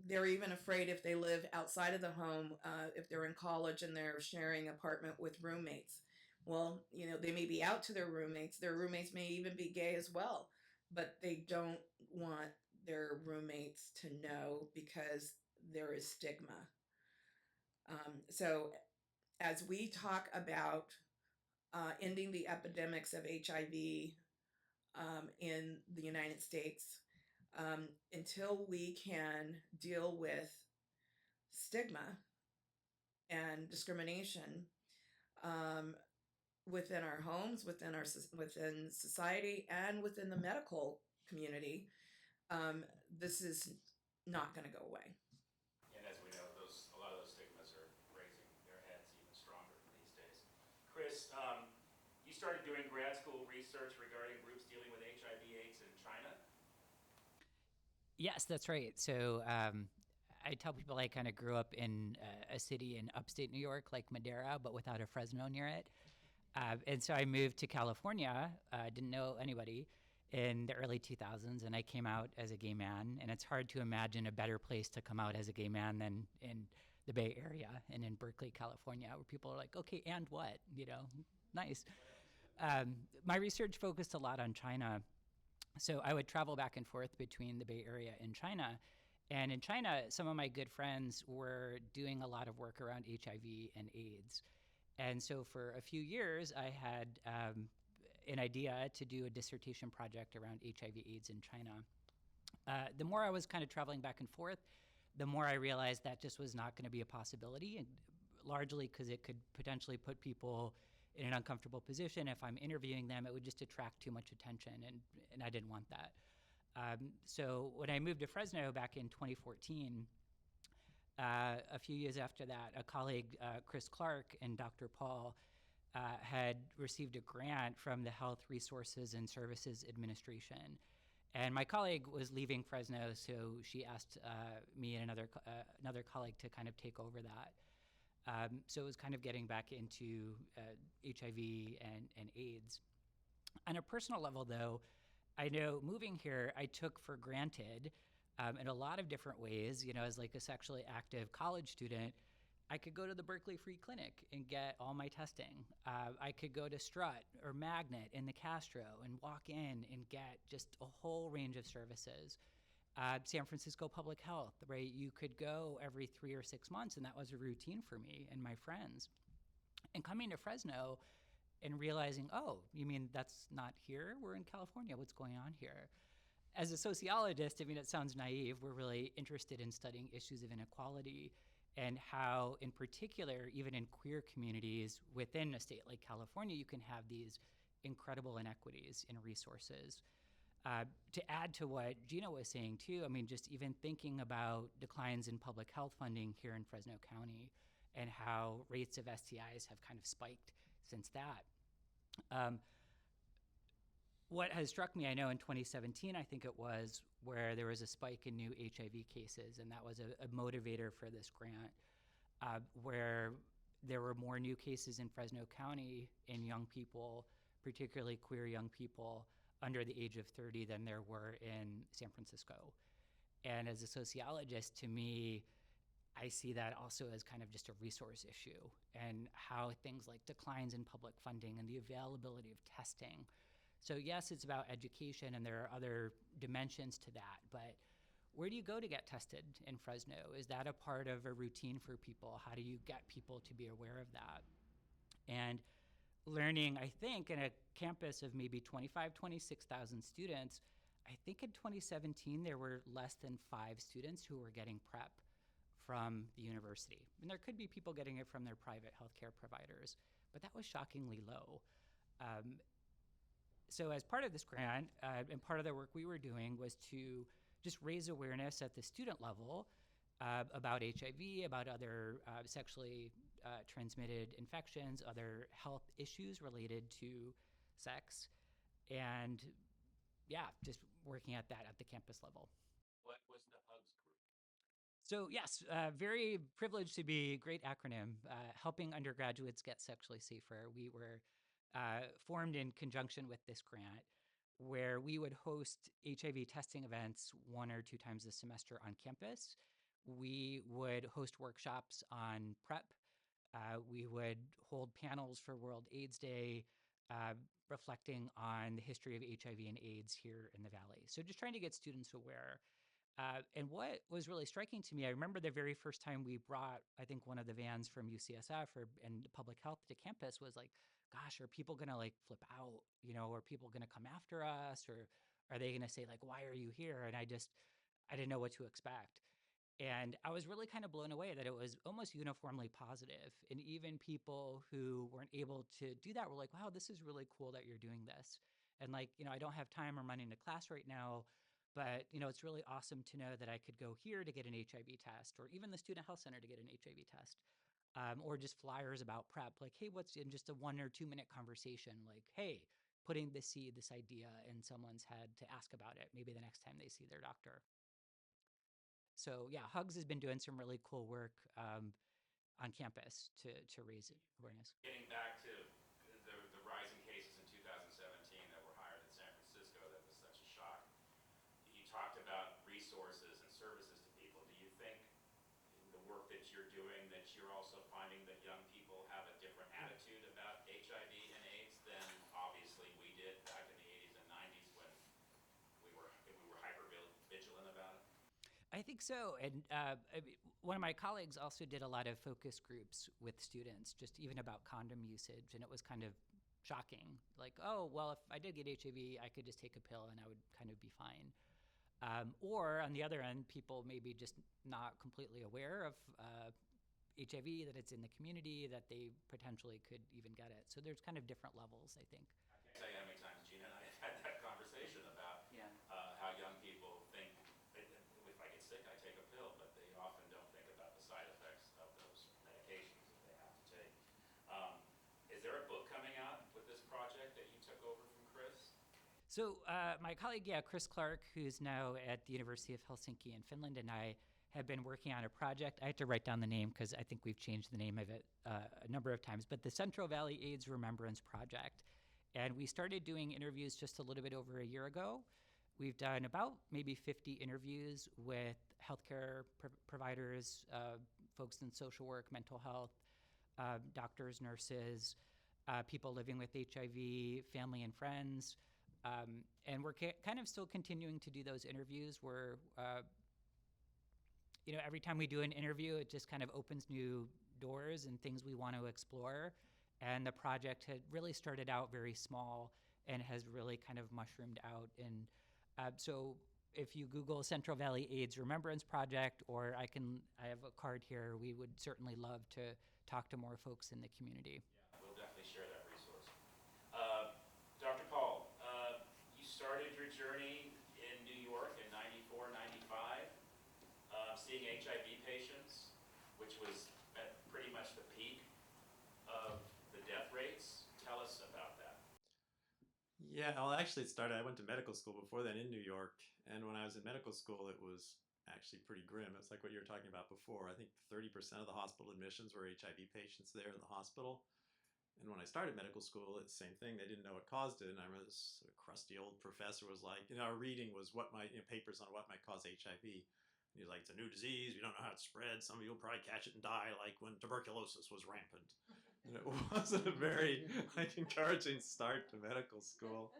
Speaker 5: They're even afraid if they live outside of the home, if they're in college and they're sharing an apartment with roommates. Well, they may be out to their roommates. Their roommates may even be gay as well, but they don't want their roommates to know because there is stigma. So as we talk about ending the epidemics of HIV in the United States, until we can deal with stigma and discrimination within our homes, within society, and within the medical community, this is not going to go away.
Speaker 1: And as we know, a lot of those stigmas are raising their heads even stronger these days. Chris, you started doing grad school research regarding groups dealing with HIV/AIDS in China?
Speaker 6: Yes, that's right. So I tell people I kind of grew up in a city in upstate New York, like Madera, but without a Fresno near it. And so I moved to California, didn't know anybody, in the early 2000s, and I came out as a gay man. And it's hard to imagine a better place to come out as a gay man than in the Bay Area and in Berkeley, California, where people are like, okay, and what? Nice. My research focused a lot on China. So I would travel back and forth between the Bay Area and China. And in China, some of my good friends were doing a lot of work around HIV and AIDS. And so for a few years, I had an idea to do a dissertation project around HIV/AIDS in China. The more I was kind of traveling back and forth, the more I realized that just was not going to be a possibility, and largely because it could potentially put people in an uncomfortable position. If I'm interviewing them, it would just attract too much attention, and I didn't want that. So when I moved to Fresno back in 2014, a few years after that, a colleague, Chris Clark, and Dr. Paul had received a grant from the Health Resources and Services Administration. And my colleague was leaving Fresno, so she asked me and another colleague to kind of take over that. So it was kind of getting back into HIV and AIDS. On a personal level, though, I know moving here, I took for granted in a lot of different ways, as like a sexually active college student, I could go to the Berkeley Free Clinic and get all my testing. I could go to Strut or Magnet in the Castro and walk in and get just a whole range of services. San Francisco Public Health, right? You could go every 3 or 6 months, and that was a routine for me and my friends. And coming to Fresno and realizing, oh, you mean that's not here? We're in California. What's going on here? As a sociologist, it sounds naive. We're really interested in studying issues of inequality and how, in particular, even in queer communities within a state like California, you can have these incredible inequities in resources. To add to what Jena was saying too, just even thinking about declines in public health funding here in Fresno County and how rates of STIs have kind of spiked since that. What has struck me, I know in 2017, I think it was, where there was a spike in new HIV cases, and that was a motivator for this grant, where there were more new cases in Fresno County in young people, particularly queer young people, under the age of 30 than there were in San Francisco. And as a sociologist, to me, I see that also as kind of just a resource issue, and how things like declines in public funding and the availability of testing. So yes, it's about education, and there are other dimensions to that, but where do you go to get tested in Fresno? Is that a part of a routine for people? How do you get people to be aware of that? And learning, I think, in a campus of maybe 26,000 students, I think in 2017 there were less than 5 students who were getting PrEP from the university. And there could be people getting it from their private healthcare providers, but that was shockingly low. So as part of this grant, and part of the work we were doing was to just raise awareness at the student level about HIV, about other sexually transmitted infections, other health issues related to sex, and yeah, just working at that at the campus level.
Speaker 1: What was the HUGS group?
Speaker 6: So yes, very privileged to be, great acronym, helping undergraduates get sexually safer. We were formed in conjunction with this grant where we would host HIV testing events 1 or 2 times a semester on campus. We would host workshops on PrEP. We would hold panels for World AIDS Day, reflecting on the history of HIV and AIDS here in the Valley. So just trying to get students aware. And what was really striking to me, I remember the very first time we brought, I think, one of the vans from UCSF and public health to campus was like, gosh, are people going to like flip out? You know, are people going to come after us? Or are they going to say like, why are you here? And I didn't know what to expect. And I was really kind of blown away that it was almost uniformly positive. And even people who weren't able to do that were like, wow, this is really cool that you're doing this. And like, you know, I don't have time or money into class right now, but, you know, it's really awesome to know that I could go here to get an HIV test, or even the Student Health Center to get an HIV test, or just flyers about PrEP. Like, hey, what's in just a 1 or 2 minute conversation? Like, hey, putting this seed, this idea in someone's head to ask about it, maybe the next time they see their doctor. So yeah, HUGS has been doing some really cool work on campus to raise awareness.
Speaker 1: Getting back to the rising cases in 2017 that were higher than San Francisco, that was such a shock. You talked about resources and services to people. Do you think in the work that you're doing that you're also finding that young people have a different attitude about HIV and AIDS than obviously we did back in the 80s and 90s when we were hyper vigilant about it?
Speaker 6: I think so. And one of my colleagues also did a lot of focus groups with students, just even about condom usage. And it was kind of shocking. Like, oh, well, if I did get HIV, I could just take a pill and I would kind of be fine. Or on the other end, people maybe just not completely aware of HIV, that it's in the community, that they potentially could even get it. So there's kind of different levels, I think.
Speaker 1: I can't tell you how many times Gina and I have had that conversation about how young people think, if I get sick, I take a pill, but they often don't think about the side effects of those medications that they have to take. Is there a book coming out with this project that you took over from Chris?
Speaker 6: So my colleague, Chris Clark, who's now at the University of Helsinki in Finland, and I have been working on a project. I had to write down the name because I think we've changed the name of it a number of times, but the Central Valley AIDS Remembrance Project. And we started doing interviews just a little bit over a year ago. We've done about maybe 50 interviews with healthcare providers, folks in social work, mental health, doctors, nurses, people living with HIV, family and friends. And we're kind of still continuing to do those interviews where, you know, every time we do an interview, it just kind of opens new doors and things we want to explore. And the project had really started out very small and has really kind of mushroomed out. And so if you Google Central Valley AIDS Remembrance Project, or I have a card here, we would certainly love to talk to more folks in the community.
Speaker 1: Yeah, we'll definitely share that resource. Dr. Paul, you started your journey in New York in 94, 95, seeing HIV patients, which was at pretty much the peak of the death rates. Tell us about that.
Speaker 7: Yeah, well, actually, it started. I went to medical school before then in New York, and when I was in medical school, it was actually pretty grim. It's like what you were talking about before. I think 30% of the hospital admissions were HIV patients there in the hospital. And when I started medical school, it's the same thing. They didn't know what caused it. And I remember this sort of crusty old professor was like, you know, our reading was papers on what might cause HIV. And he was like, it's a new disease. We don't know how it spreads. Some of you will probably catch it and die, like when tuberculosis was rampant. And it wasn't a very encouraging start to medical school.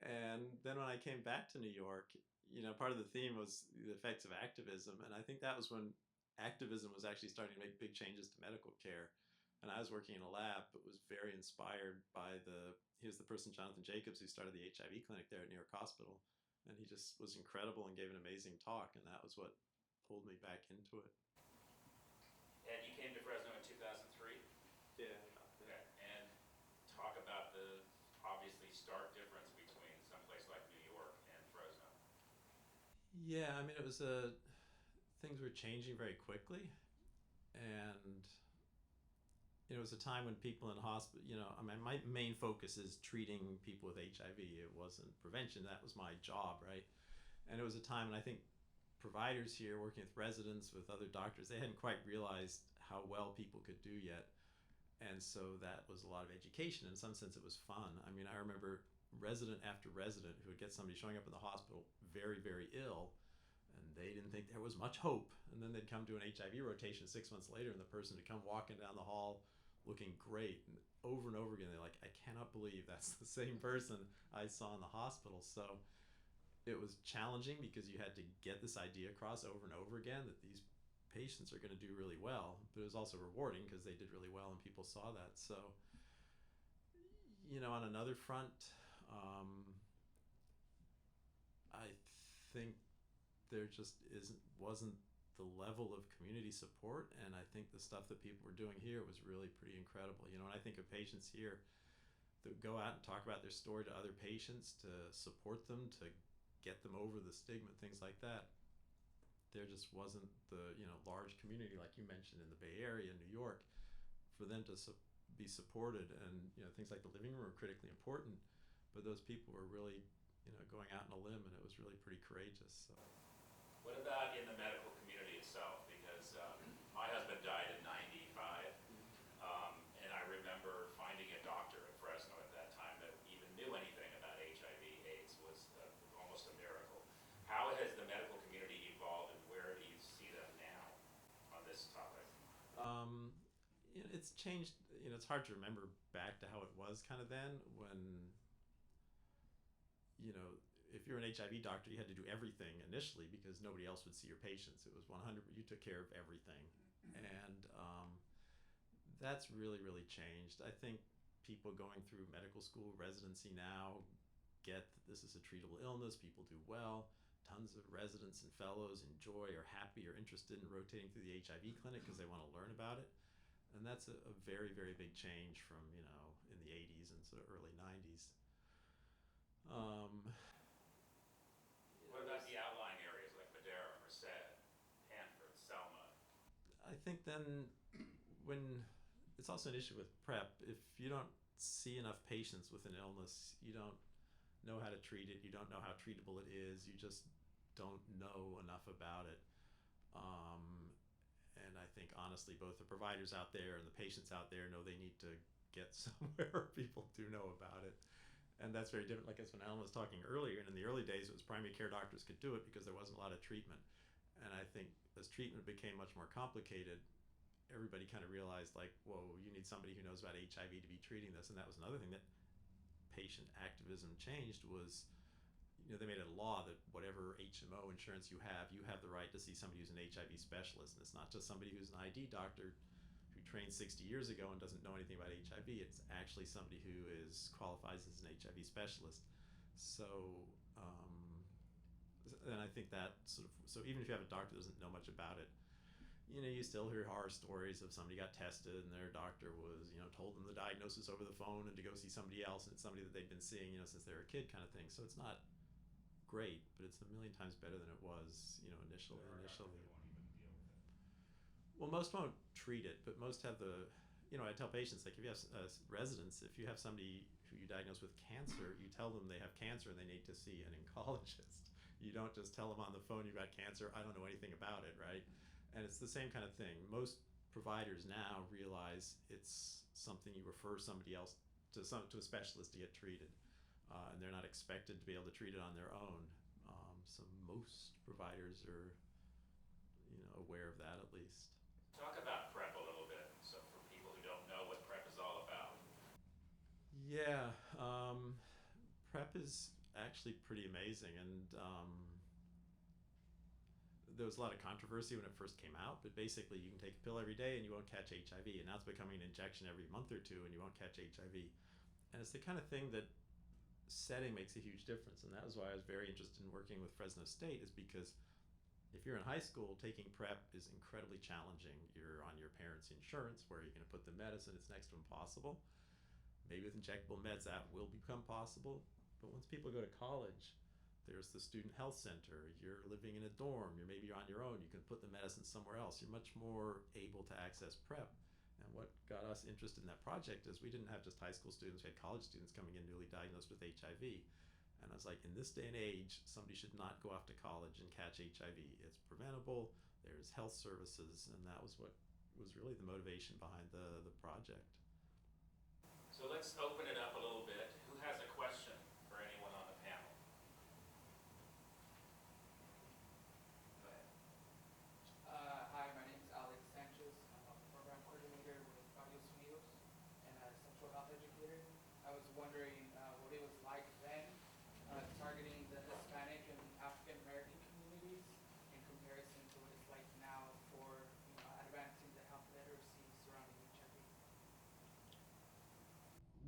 Speaker 7: And then when I came back to New York, you know, part of the theme was the effects of activism. And I think that was when activism was actually starting to make big changes to medical care. And I was working in a lab, but was very inspired by he was the person, Jonathan Jacobs, who started the HIV clinic there at New York Hospital. And he just was incredible and gave an amazing talk. And that was what pulled me back into it.
Speaker 1: And you came to Fresno in 2003?
Speaker 7: Yeah.
Speaker 1: Okay. And talk about the obviously stark difference
Speaker 7: Yeah, I mean, things were changing very quickly, and it was a time when people in hospital, I mean, my main focus is treating people with HIV. It wasn't prevention. That was my job, right? And it was a time when I think providers here working with residents, with other doctors, they hadn't quite realized how well people could do yet. And so that was a lot of education. In some sense, it was fun. I mean, I remember resident after resident who would get somebody showing up in the hospital very, very ill, and they didn't think there was much hope. And then they'd come to an HIV rotation 6 months later, and the person would come walking down the hall looking great. And over again, they're like, I cannot believe that's the same person I saw in the hospital. So it was challenging because you had to get this idea across over and over again that these patients are going to do really well, but it was also rewarding because they did really well and people saw that. So, on another front, I think there just wasn't the level of community support, and I think the stuff that people were doing here was really pretty incredible. When I think of patients here that go out and talk about their story to other patients, to support them, to get them over the stigma, things like that, there just wasn't the large community like you mentioned in the Bay Area, New York, for them to be supported. And things like the living room are critically important, but those people were really going out on a limb, and it was really pretty courageous. So.
Speaker 1: What about in the medical community itself? Because my husband died at 95, and I remember finding a doctor at Fresno at that time that even knew anything about HIV/AIDS was almost a miracle. How has the medical community evolved, and where do you see them now on this topic?
Speaker 7: It's changed. It's hard to remember back to how it was kind of then when, if you're an HIV doctor, you had to do everything initially because nobody else would see your patients. It was 100, you took care of everything. And that's really, really changed. I think people going through medical school residency now get that this is a treatable illness. People do well. Tons of residents and fellows enjoy, are happy, or interested in rotating through the HIV clinic because they want to learn about it. And that's a very, very big change from, in the 80s and sort of early 90s.
Speaker 1: What about the outlying areas like Madera, Merced, Hanford, Selma?
Speaker 7: I think then when it's also an issue with PrEP, if you don't see enough patients with an illness, you don't know how to treat it, you don't know how treatable it is, you just don't know enough about it. And I think honestly, both the providers out there and the patients out there know they need to get somewhere where people do know about it. And that's very different. Like as when Alan was talking earlier, and in the early days, it was primary care doctors could do it because there wasn't a lot of treatment. And I think as treatment became much more complicated, everybody kind of realized like, whoa, you need somebody who knows about HIV to be treating this. And that was another thing that patient activism changed was, they made it a law that whatever HMO insurance you have the right to see somebody who's an HIV specialist. And it's not just somebody who's an ID doctor who trained 60 years ago and doesn't know anything about HIV. It's actually somebody who qualifies as an HIV specialist. So, and I think that so even if you have a doctor that doesn't know much about it, you still hear horror stories of somebody got tested and their doctor was, told them the diagnosis over the phone and to go see somebody else, and it's somebody that they've been seeing, since they were a kid kind of thing. So it's not great, but it's a million times better than it was, initially.
Speaker 1: Won't even deal with it.
Speaker 7: Well, most won't treat it, but most have I tell patients, like if you have residents, if you have somebody who you diagnose with cancer, you tell them they have cancer and they need to see an oncologist. You don't just tell them on the phone you've got cancer, I don't know anything about it, right? And it's the same kind of thing. Most providers now realize it's something you refer somebody else to a specialist to get treated. And they're not expected to be able to treat it on their own. So most providers are, aware of that at least.
Speaker 1: Talk about PrEP a little bit, so for people who don't know what PrEP is all about.
Speaker 7: Yeah, PrEP is actually pretty amazing, and there was a lot of controversy when it first came out, but basically you can take a pill every day and you won't catch HIV, and now it's becoming an injection every month or two and you won't catch HIV. And it's the kind of thing that setting makes a huge difference, and that was why I was very interested in working with Fresno State, is because if you're in high school, taking PrEP is incredibly challenging. You're on your parents' insurance. Where are you going to put the medicine? It's next to impossible. Maybe with injectable meds that will become possible, but once people go to college, There's the student health center. You're living in a dorm. Maybe you're on your own. You can put the medicine somewhere else. You're much more able to access PrEP. And what got us interested in that project is we didn't have just high school students. We had college students coming in newly diagnosed with HIV. And I was like, in this day and age, somebody should not go off to college and catch HIV. It's preventable. There's health services. And that was what was really the motivation behind the project.
Speaker 1: So let's open it up a little bit. Who has a question for anyone on the panel? Go ahead.
Speaker 8: Hi, my name is Alex Sanchez. I'm a program coordinator with Barrios Unidos and a sexual health educator. I was wondering what it was like then targeting the Hispanic and African American communities in comparison to what it's like now for advancing the health literacy surrounding HIV.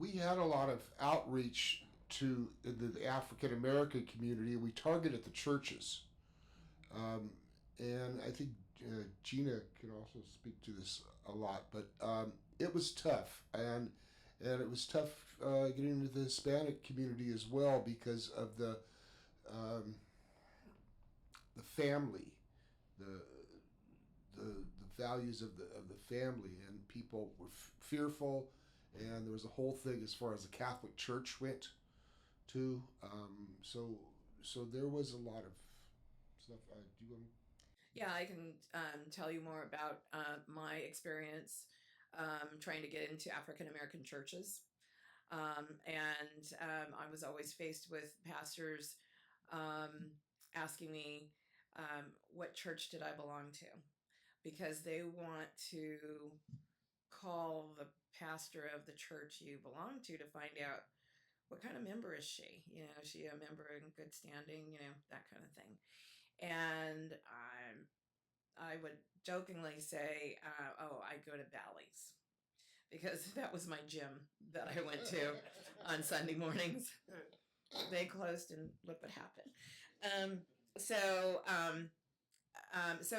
Speaker 2: We had a lot of outreach to the African American community. We targeted the churches, and I think Jena can also speak to this a lot. But it was tough, and it was tough getting into the Hispanic community as well because of the family, the values of the family, and people were fearful. And there was a whole thing as far as the Catholic Church went, too. So there was a lot of stuff. Do you want?
Speaker 5: Yeah, I can tell you more about my experience trying to get into African American churches. I was always faced with pastors asking me, what church did I belong to? Because they want to call the pastor of the church you belong to find out what kind of member is she? Is she a member in good standing? That kind of thing. And I would jokingly say, oh, I go to Bally's, because that was my gym that I went to on Sunday mornings. They closed, and look what happened. So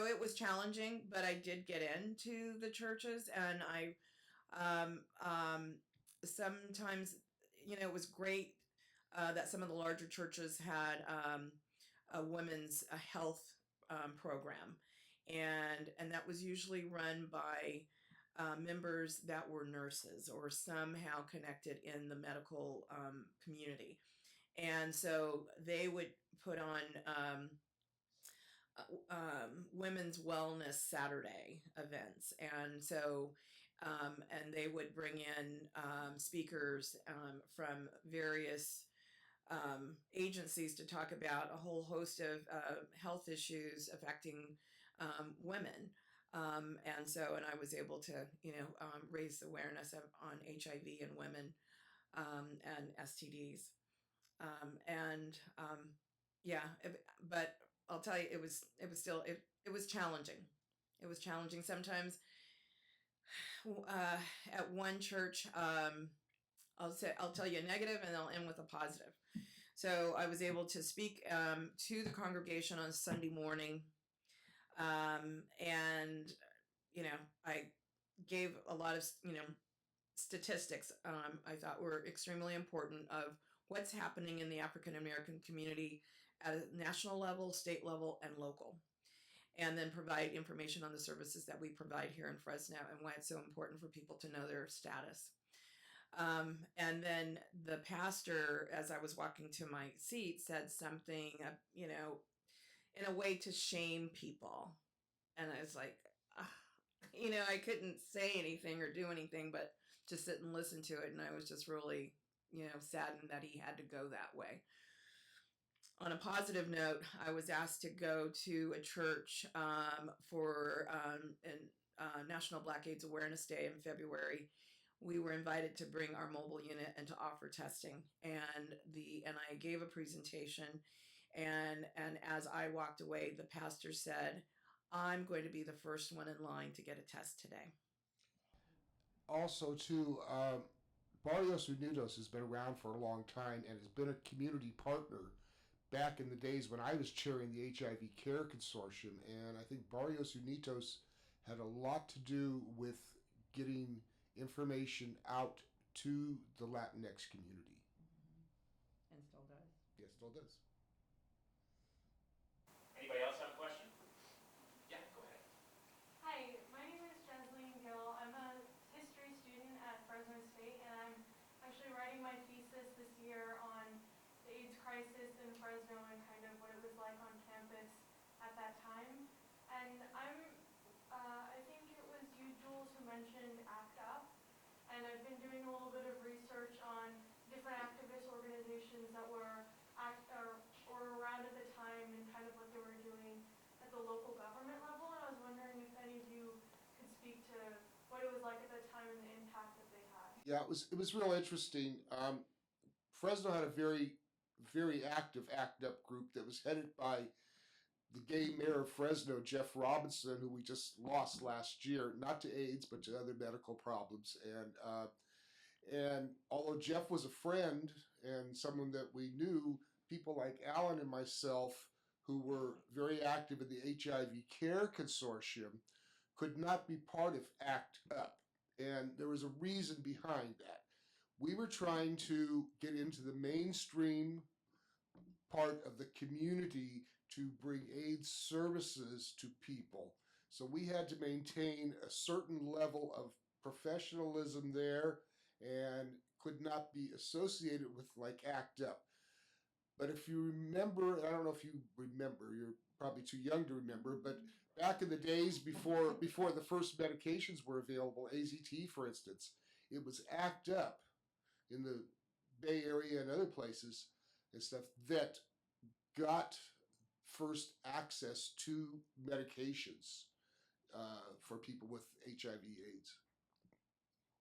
Speaker 5: it was challenging, but I did get into the churches, and I sometimes, it was great that some of the larger churches had a women's health program, and that was usually run by members that were nurses or somehow connected in the medical community, and so they would put on women's wellness Saturday events, and so and they would bring in speakers from various agencies to talk about a whole host of health issues affecting women. And I was able to, raise awareness on HIV in women and STDs. But I'll tell you, it was challenging. It was challenging sometimes. At one church, I'll tell you a negative and I'll end with a positive. So I was able to speak to the congregation on Sunday morning, and I gave a lot of statistics I thought were extremely important of what's happening in the African American community at a national level, state level, and local. And then provide information on the services that we provide here in Fresno and why it's so important for people to know their status. And then the pastor, as I was walking to my seat, said something, in a way to shame people. And I was like, I couldn't say anything or do anything but just sit and listen to it. And I was just really, saddened that he had to go that way. On a positive note, I was asked to go to a church for National Black AIDS Awareness Day in February. We were invited to bring our mobile unit and to offer testing, and I gave a presentation, and as I walked away, the pastor said, "I'm going to be the first one in line to get a test today."
Speaker 2: Also, too, Barrios Unidos has been around for a long time and has been a community partner back in the days when I was chairing the HIV Care Consortium, and I think Barrios Unidos had a lot to do with getting information out to the Latinx community.
Speaker 5: And still does.
Speaker 2: Yes, still does.
Speaker 9: Fresno and kind of what it was like on campus at that time. And I think it was you, Jules, who mentioned ACT UP. And I've been doing a little bit of research on different activist organizations that were around at the time and kind of what they were doing at the local government level. And I was wondering if any of you could speak to what it was like at that time and the impact that they had.
Speaker 2: Yeah, it was real interesting. Fresno had a very active ACT UP group that was headed by the gay mayor of Fresno, Jeff Robinson, who we just lost last year, not to AIDS but to other medical problems. And although Jeff was a friend and someone that we knew, people like Alan and myself, who were very active in the HIV Care Consortium, could not be part of ACT UP. And there was a reason behind that. We were trying to get into the mainstream part of the community to bring AIDS services to people. So we had to maintain a certain level of professionalism there and could not be associated with like ACT UP. But if you remember, I don't know if you remember, you're probably too young to remember, but back in the days before the first medications were available, AZT for instance, it was ACT UP in the Bay Area and other places and stuff that got first access to medications for people with HIV/AIDS.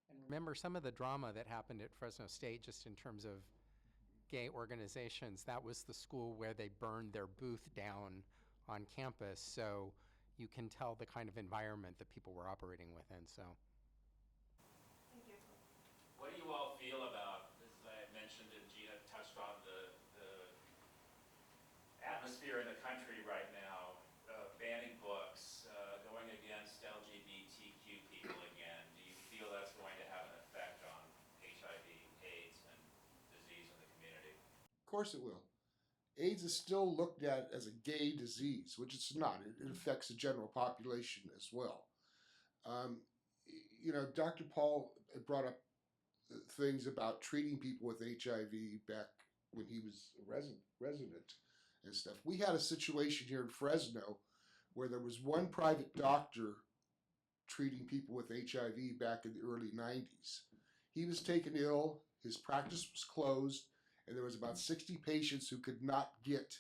Speaker 3: And remember some of the drama that happened at Fresno State just in terms of gay organizations. That was the school where they burned their booth down on campus, so you can tell the kind of environment that people were operating within. So,
Speaker 9: Thank you.
Speaker 1: What do you all feel about, as I mentioned and Gina touched on, the atmosphere in the country right now, banning books, going against LGBTQ people again? Do you feel that's going to have an effect on HIV, AIDS, and disease in the community?
Speaker 2: Of course it will. AIDS is still looked at as a gay disease, which it's not. It affects the general population as well. Dr. Paul brought up things about treating people with HIV back when he was a resident and stuff. We had a situation here in Fresno where there was one private doctor treating people with HIV back in the early 90s. He was taken ill, his practice was closed, and there was about 60 patients who could not get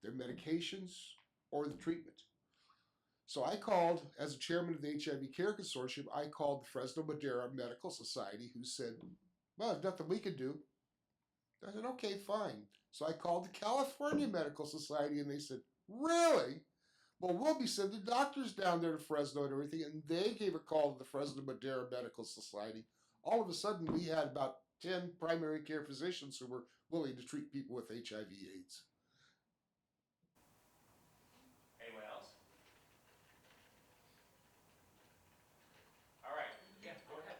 Speaker 2: their medications or the treatment. So I called, as a chairman of the HIV Care Consortium, I called the Fresno Moderator Medical Society, who said, well, there's nothing we can do. I said, okay, fine. So I called the California Medical Society, and they said, really? Well, we'll be sending doctors down there to Fresno and everything, and they gave a call to the Fresno Moderator Medical Society. All of a sudden, we had about 10 primary care physicians who were willing to treat people with HIV/AIDS.
Speaker 1: Anyone else? All right. Yeah, go ahead.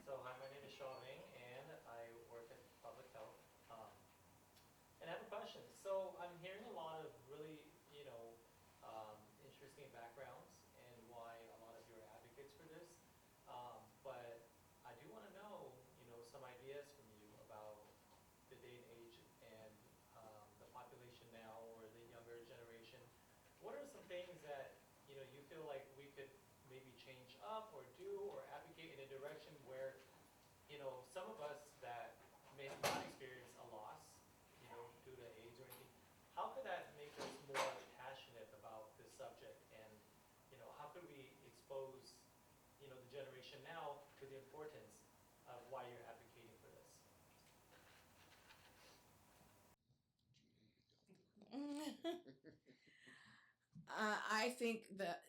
Speaker 10: So hi, my name is Shaw Ming, and I work at public health. And I have a question. So I'm hearing a lot of really, interesting backgrounds and why a lot of you are advocates for this. But I do want to know, some ideas from you about the day and age and the population now or the younger generation. What are some things that, you feel like we could maybe change up or do or advocate in a direction where, some of us that may not experience a loss, due to AIDS or anything, how could that make us more passionate about this subject? And, how could we expose, the generation now to the importance of why you're advocating for this?
Speaker 5: I think that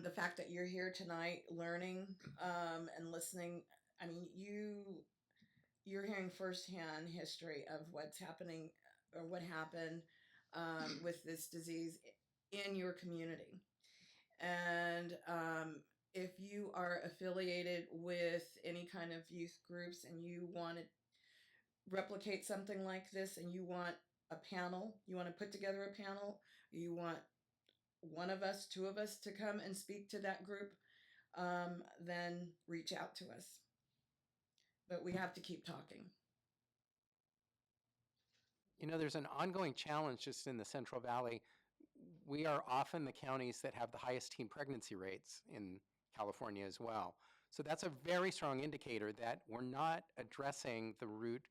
Speaker 5: the fact that you're here tonight learning and listening, I mean, you're hearing firsthand history of what's happening or what happened with this disease in your community. And if you are affiliated with any kind of youth groups and you want to replicate something like this and you want a panel, you want to put together a panel, you want one of us, two of us to come and speak to that group, then reach out to us. But we have to keep talking.
Speaker 3: You know, there's an ongoing challenge just in the Central Valley. We are often the counties that have the highest teen pregnancy rates in California as well. So that's a very strong indicator that we're not addressing the root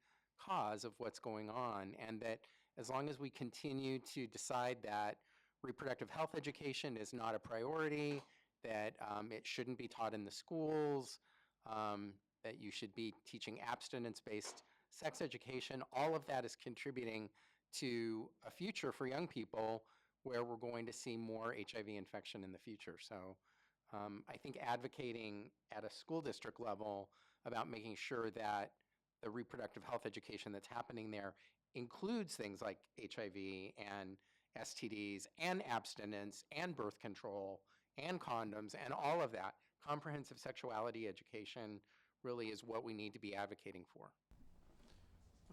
Speaker 3: cause of what's going on, and that as long as we continue to decide that reproductive health education is not a priority, that it shouldn't be taught in the schools, that you should be teaching abstinence-based sex education, all of that is contributing to a future for young people where we're going to see more HIV infection in the future. So I think advocating at a school district level about making sure that the reproductive health education that's happening there includes things like HIV and STDs and abstinence and birth control and condoms and all of that. Comprehensive sexuality education really is what we need to be advocating for.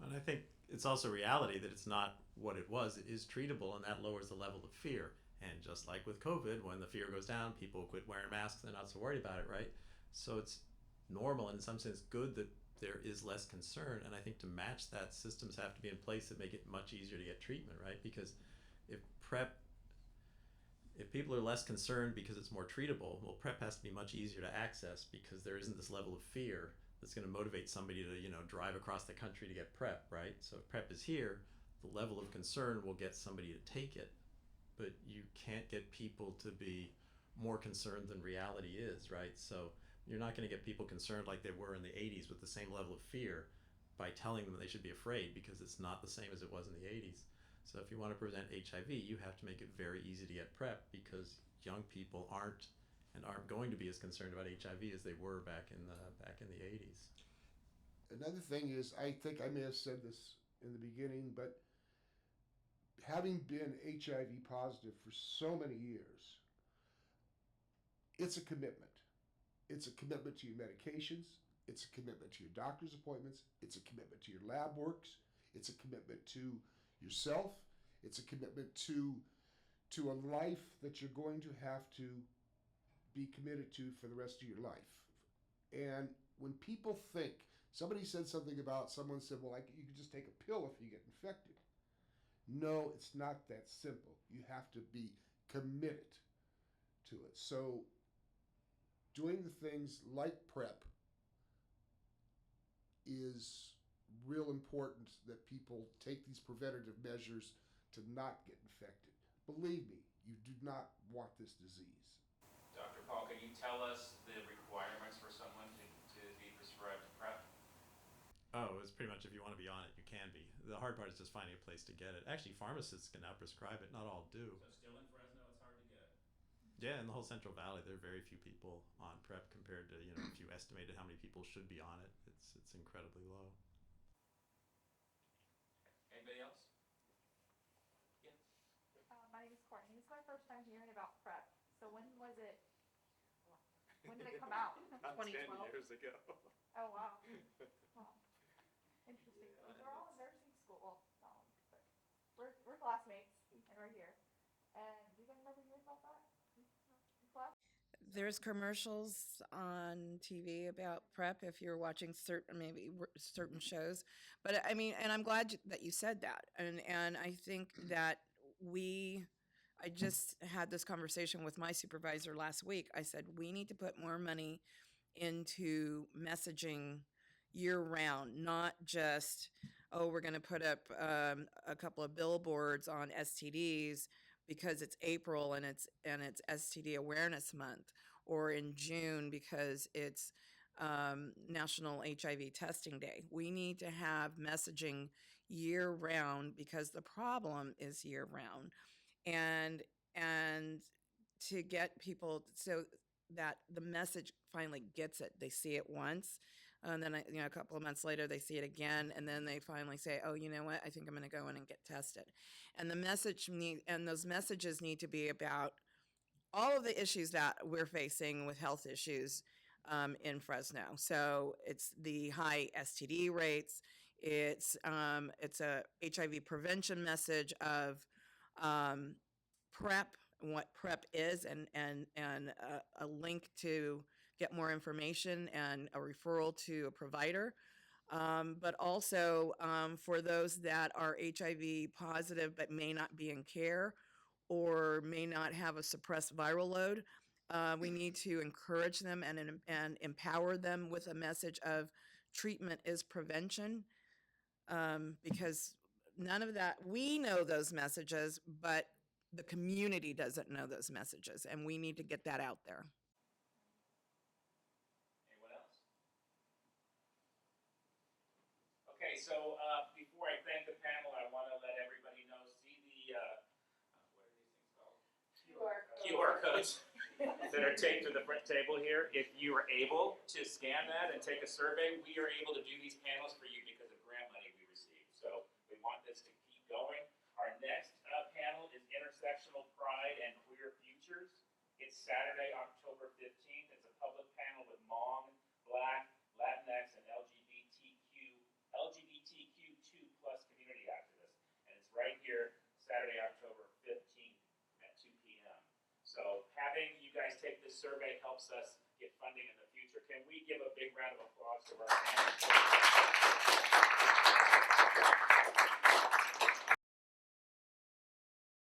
Speaker 7: And I think it's also reality that it's not what it was. It is treatable, and that lowers the level of fear. And just like with COVID, when the fear goes down, people quit wearing masks. They're not so worried about it, right? So it's normal and in some sense good that there is less concern. And I think to match that, systems have to be in place that make it much easier to get treatment, right? Because if people are less concerned because it's more treatable, well, PrEP has to be much easier to access because there isn't this level of fear that's going to motivate somebody to, drive across the country to get PrEP, right? So if PrEP is here, the level of concern will get somebody to take it, but you can't get people to be more concerned than reality is, right? So you're not going to get people concerned like they were in the 80s with the same level of fear by telling them they should be afraid, because it's not the same as it was in the 80s. So if you want to prevent HIV, you have to make it very easy to get PrEP, because young people aren't going to be as concerned about HIV as they were back in the 80s.
Speaker 2: Another thing is, I think I may have said this in the beginning, but having been HIV positive for so many years, it's a commitment. It's a commitment to your medications. It's a commitment to your doctor's appointments. It's a commitment to your lab works. It's a commitment to yourself. It's a commitment to a life that you're going to have to be committed to for the rest of your life. And when people think, somebody said something about, someone said, well, you can just take a pill if you get infected. No, it's not that simple. You have to be committed to it. So doing the things like PrEP is real important, that people take these preventative measures to not get infected. Believe me, you do not want this disease.
Speaker 1: Dr. Paul, can you tell us the requirements for someone to be prescribed PrEP?
Speaker 7: Oh, it's pretty much if you want to be on it, you can be. The hard part is just finding a place to get it. Actually, pharmacists can now prescribe it. Not all do.
Speaker 1: So still in Fresno, it's hard to get.
Speaker 7: Yeah, in the whole Central Valley, there are very few people on PrEP compared to, if you estimated how many people should be on it, it's incredibly low.
Speaker 1: Anybody else? Yeah.
Speaker 11: My name is Courtney. This is my first time hearing about PrEP. So when did it come out?
Speaker 7: About
Speaker 5: 2012.
Speaker 7: 10 years ago.
Speaker 11: Oh, wow. Wow. Interesting. We're all in nursing school. But we're classmates, and we're here. And do you guys ever hear about that?
Speaker 5: There's commercials on TV about PrEP if you're watching certain shows. But I mean, and I'm glad that you said that. And I think that I just had this conversation with my supervisor last week. I said, we need to put more money into messaging year round, not just, we're going to put up a couple of billboards on STDs because it's April and it's STD Awareness Month, or in June because it's National HIV Testing Day. We need to have messaging year round because the problem is year round, and to get people so that the message finally gets it. They see it once, and then a couple of months later they see it again, and then they finally say, "Oh, you know what? I think I'm going to go in and get tested." And those messages need to be about all of the issues that we're facing with health issues in Fresno. So it's the high STD rates. It's a HIV prevention message of PrEP, what PrEP is, and a link to get more information and a referral to a provider. but also for those that are HIV positive but may not be in care or may not have a suppressed viral load. We need to encourage them and empower them with a message of treatment is prevention, because none of that, we know those messages, but the community doesn't know those messages, and we need to get that out there.
Speaker 1: Anyone else? Okay, so before I thank the panel, I want to let everybody know, see the, what are these things called? QR codes that are taped to the front table here. If you are able to scan that and take a survey, we are able to do these panels for you because of grant money we receive. So we want this to keep going. Our next panel is Intersectional Pride and Queer Futures. It's Saturday, October 15th. It's a public panel with Hmong, Black, Latinx, and LGBTQ2+ community activists. And it's right here, Saturday, October 15th at 2 p.m. So having you guys take this survey helps us get funding in the future. Can we give a big round of applause to our panel?